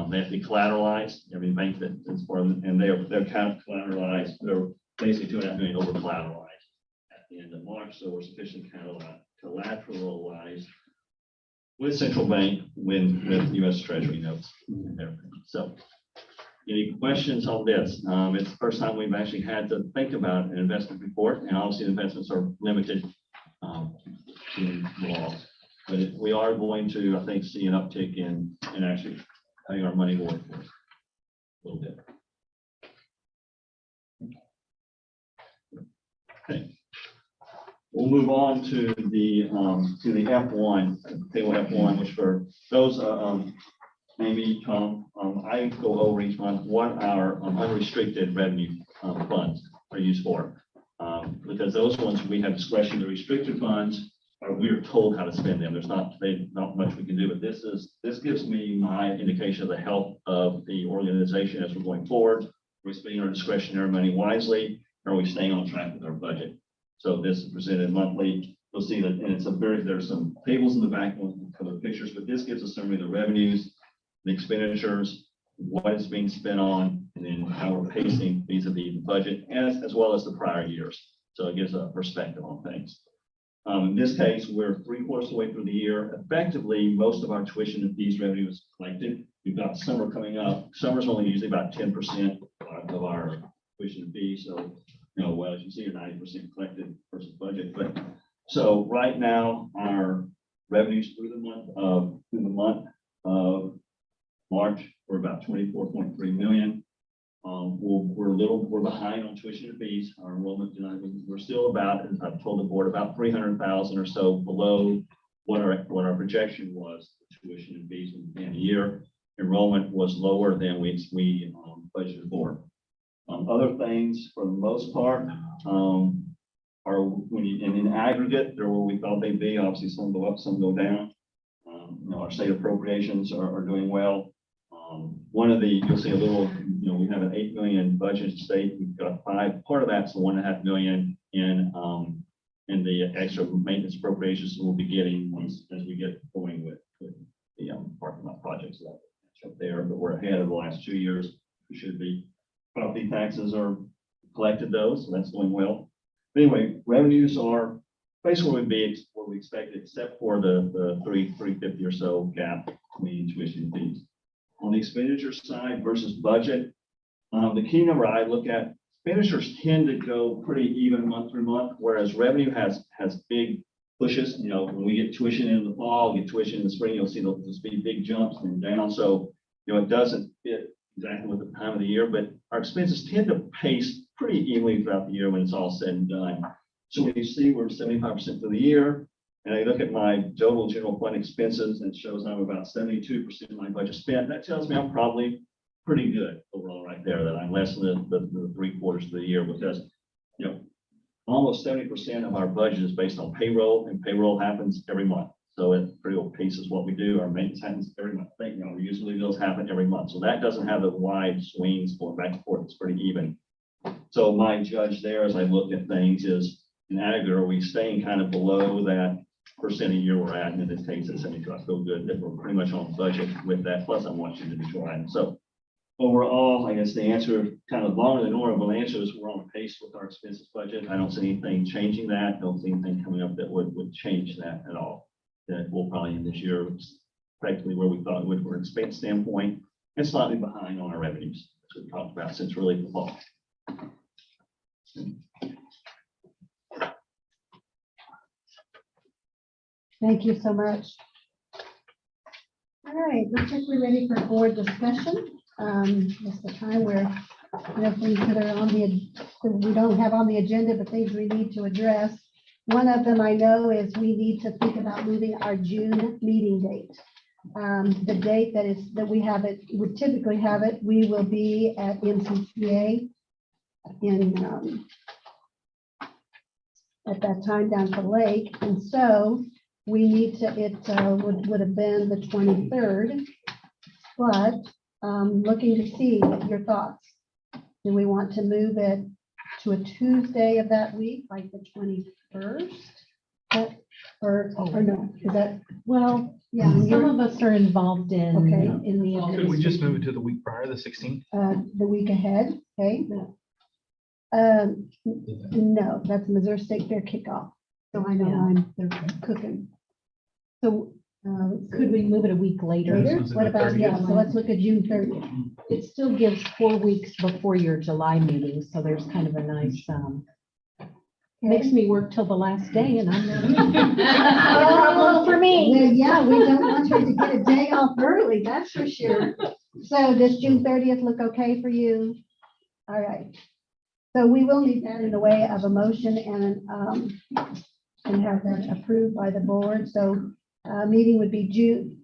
They have to be collateralized. Every bank that's for them, and they're kind of collateralized. They're basically $2.5 million over collateralized at the end of March. So we're sufficiently collateralized with central bank, with U.S. Treasury notes and everything. So, any questions on this? It's the first time we've actually had to think about an investment report, and obviously the investments are limited in law. But we are going to, I think, see an uptick in actually having our money work for us a little bit. Okay. We'll move on to the F1, table F1, which for those, Amy, Tom, I go over each month what our unrestricted revenue funds are used for. Because those ones we have discretion. The restricted funds, we are told how to spend them. There's not much we can do, but this gives me my indication of the health of the organization as we're going forward. Are we spending our discretionary money wisely? Or are we staying on track with our budget? So this is presented monthly. You'll see that, and there's some tables in the back with color pictures, but this gives a summary of the revenues, the expenditures, what is being spent on, and then how we're pacing vis-a-vis the budget, as well as the prior years. So it gives a perspective on things. In this case, we're 3/4 of the way through the year. Effectively, most of our tuition and fees revenue is collected. We've got summer coming up. Summer's only usually about 10% of our tuition and fees. So, well, as you see, you're 90% collected versus budget. But so right now, our revenues through the month of March were about 24.3 million. We're behind on tuition and fees. Our enrollment, we're still about, as I've told the board, about 300,000 or so below what our projection was, tuition and fees in the year. Enrollment was lower than we budgeted for. Other things, for the most part, are and in aggregate, they're where we thought they'd be. Obviously, some go up, some go down. Our state appropriations are doing well. One of the, you'll see a little, we have an 8 million budget state. We've got 5. Part of that's the 1.5 million in the extra maintenance appropriations we'll be getting as we get going with the parking lot projects that up there. But we're ahead of the last 2 years. We should be. Property taxes are collected those, so that's going well. But anyway, revenues are basically what we expected, except for the 350 or so gap between tuition and fees. On the expenditure side versus budget, the key number I look at, expenditures tend to go pretty even month through month, whereas revenue has big pushes. When we get tuition in the fall, get tuition in the spring, you'll see those big jumps and down. So, it doesn't fit exactly with the time of the year, but our expenses tend to pace pretty evenly throughout the year when it's all said and done. So when you see we're 75% for the year, and I look at my total general fund expenses, and it shows I'm about 72% of my budget spent, that tells me I'm probably pretty good overall right there, that I'm less than the 3/4 of the year, because, almost 70% of our budget is based on payroll, and payroll happens every month. So it pretty well paces what we do. Our maintenance happens every month. Usually those happen every month. So that doesn't have the wide swings going back and forth. It's pretty even. So my judge there, as I look at things, is in aggregate, are we staying kind of below that percent a year we're at, and it takes at 72. I feel good that we're pretty much on budget with that. Plus, I'm watching individual items. So overall, I guess the answer, kind of longer than normal, answer is we're on pace with our expenses budget. I don't see anything changing that. Don't see anything coming up that would change that at all. That we'll probably end this year practically where we thought it would from an expense standpoint, and slightly behind on our revenues, as we've talked about since really the fall. Thank you so much. All right, looks like we're ready for board discussion. It's the time where things that are on we don't have on the agenda, but things we need to address. One of them I know is we need to think about moving our June meeting date. The date that we have it, would typically have it, we will be at MCCA at that time down to Lake. And so we need to, it would have been the 23rd, but looking to see your thoughts. Do we want to move it to a Tuesday of that week, like the 21st? Or no, is that, Well, yeah, some of us are involved in the. Could we just move it to the week prior, the 16th? the week ahead, okay? No, that's Missouri State Fair kickoff. So I know they're cooking. So Could we move it a week later? later, was it what the about, 30th? so let's look at June 30th. It still gives 4 weeks before your July meeting, so there's kind of a nice, makes me work till the last day and I'm not. Oh, for me. Yeah, we don't want her to get a day off early, that's for sure. So does June 30th look okay for you? All right. So we will need that in the way of a motion and have that approved by the board. So meeting would be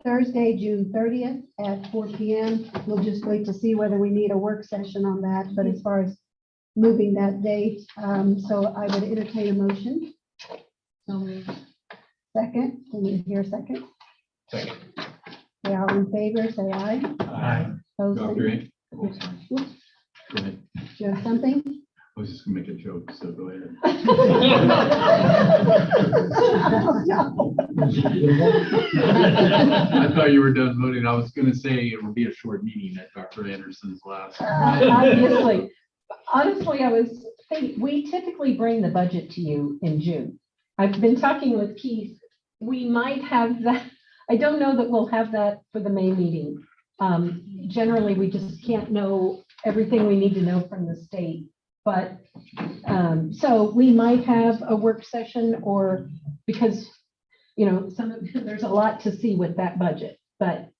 Thursday, June 30th at 4 p.m. We'll just wait to see whether we need a work session on that. But as far as moving that date, so I would entertain a motion. Second, can you hear a second? Second. They all in favor, say aye. Aye. Opposed, Go say- ahead. Go ahead. Do you have something? I was just gonna make a joke, so go ahead. I thought you were done voting. I was gonna say it would be a short meeting at Dr. Anderson's last. Obviously, honestly, we typically bring the budget to you in June. I've been talking with Keith. We might have that. I don't know that we'll have that for the May meeting. Generally, we just can't know everything we need to know from the state. But so we might have a work session, or because, there's a lot to see with that budget. But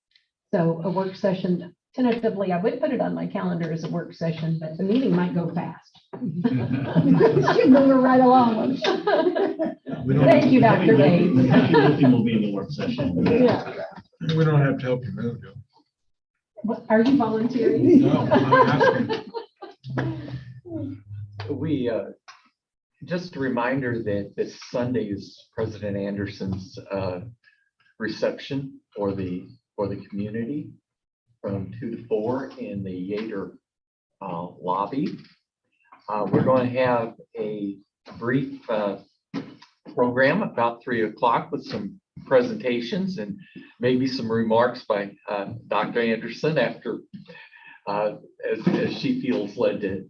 so a work session, tentatively, I would put it on my calendar as a work session, but the meeting might go fast. Should move her right along. Thank you, Dr. Dave. The heavy lifting will be in the work session. Yeah. We don't have to help you move, Joe. Are you volunteering? No, I'm asking. We, just a reminder that this Sunday is President Anderson's reception for the community from 2 to 4 in the Yater lobby. We're going to have a brief program about 3 o'clock with some presentations and maybe some remarks by Dr. Anderson after as she feels led to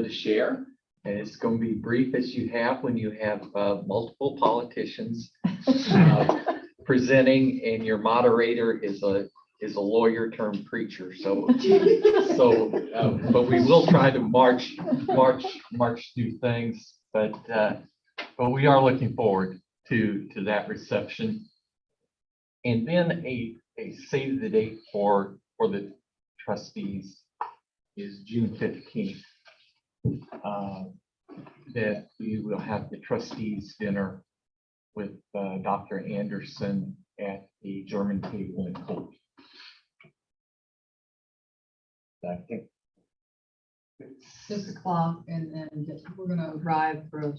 share. And it's going to be brief as you have when you have multiple politicians presenting, and your moderator is a lawyer turned preacher. So but we will try to march through things. But we are looking forward to that reception. And then a save the date for the trustees is June 15th. That we will have the trustees dinner with Dr. Anderson at the German table in Colt. I think 6 o'clock, and we're gonna arrive for a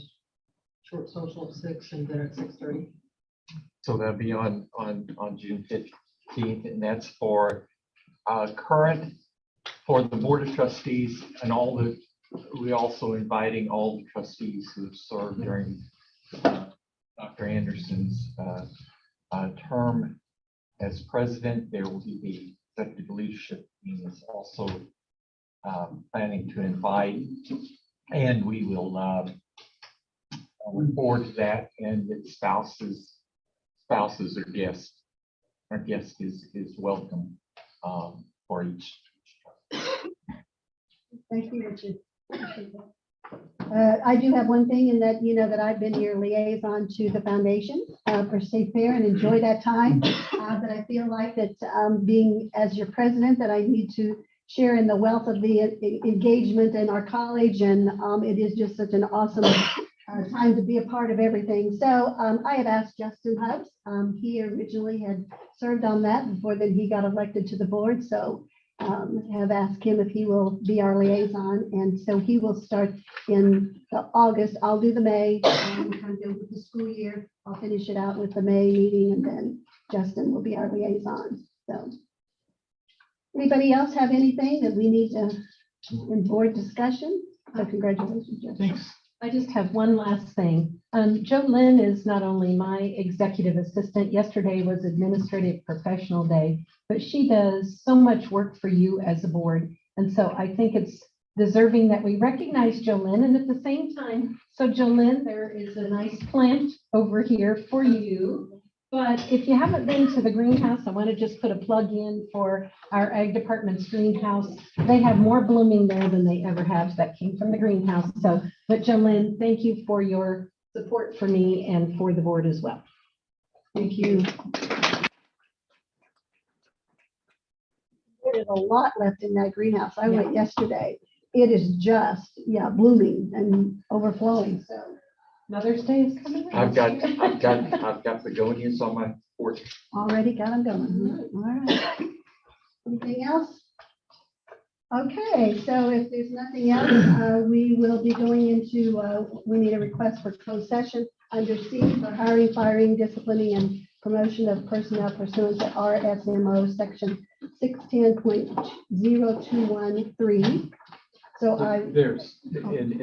short social at 6 and dinner at 6:30. so. That'll be on June 15th, and that's for current for the Board of Trustees and all the. We're also inviting all the trustees who have served during Dr. Anderson's term as president. There will be the executive leadership team is also planning to invite, and we will look forward to that. And its spouses or guests. Our guest is welcome for each. Thank you, Richard. I do have one thing in that, that I've been your liaison to the foundation for State Fair and enjoy that time. But I feel like that being as your president, that I need to share in the wealth of the engagement in our college. And it is just such an awesome time to be a part of everything. So I had asked Justin Hubbs. He originally had served on that before then he got elected to the board. So have asked him if he will be our liaison, and so he will start in August. I'll do the May, kind of go with the school year. I'll finish it out with the May meeting, and then Justin will be our liaison. So, anybody else have anything that we need to in board discussion? So congratulations, Justin. Thanks. I just have one last thing. Jo Lynn is not only my executive assistant. Yesterday was administrative professional day, but she does so much work for you as a board. And so I think it's deserving that we recognize Jo Lynn. And at the same time, so Jo Lynn, there is a nice plant over here for you. But if you haven't been to the greenhouse, I want to just put a plug in for our ag department's greenhouse. They have more blooming there than they ever have. That came from the greenhouse. So, but Jo Lynn, thank you for your support for me and for the board as well. Thank you. There's a lot left in that greenhouse. I went yesterday. It is just, blooming and overflowing. So Mother's Day is coming. I've got begonias on my porch. already got them going. All right. Anything else? Okay, so if there's nothing else, we will be going into, we need a request for closed session under C for hiring, firing, disciplining, and promotion of personnel pursuant to RSMO section 610.0213. So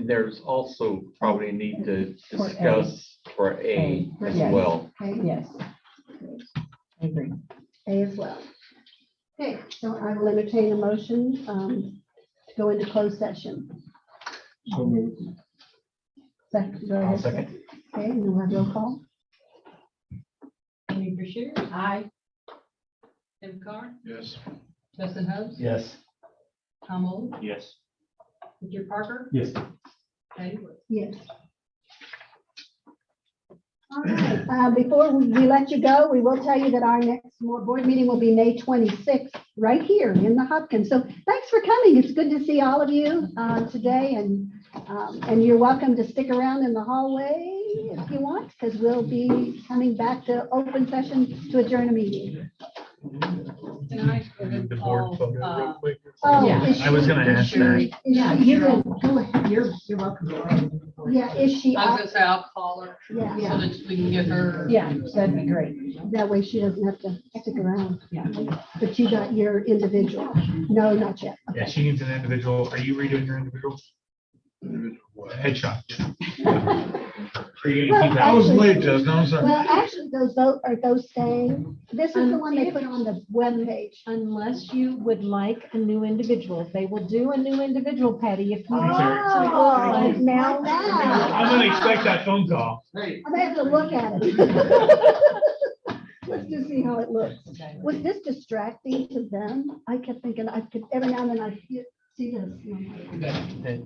there's also probably a need to discuss for A as Yes. well. Okay. Yes. I agree. A as well. Okay, so I will entertain a motion to go into closed session. Second, go ahead. Second. Okay, and we'll have roll call. Amy Bashir. Aye. Tim Carr. Yes. Justin Hubbs. Yes. Tom Old. Yes. Richard Parker. Yes. Patty Wood. Yes. All right, before we let you go, we will tell you that our next board meeting will be May 26th, right here in the Hopkins. So thanks for coming. It's good to see all of you today, and And you're welcome to stick around in the hallway if you want, because we'll be coming back to open session to adjourn a meeting. The board photo real quick. Oh, Yeah, is I was she- gonna ask that. Yeah, you can, go ahead. You're welcome. Yeah, is she? I was gonna say, I'll call her Yeah, so that we can get her. Yeah, that'd be great. that way she doesn't have to stick around. Yeah. But you got your individual. No, not yet. Yeah, she needs an individual. Are you redoing your individual? Headshot. Are you gonna keep that? I was late, Justin, I'm sorry. Well, actually, are those staying? This is the one they put on the webpage. Unless you would like a new individual, they will do a new individual, Patty, if you Oh, want. now I'm that. gonna expect that phone call. I'm gonna have to look at it. Let's just see how it looks. Was this distracting to them? I kept thinking I could, every now and then I see this. and I'm like, That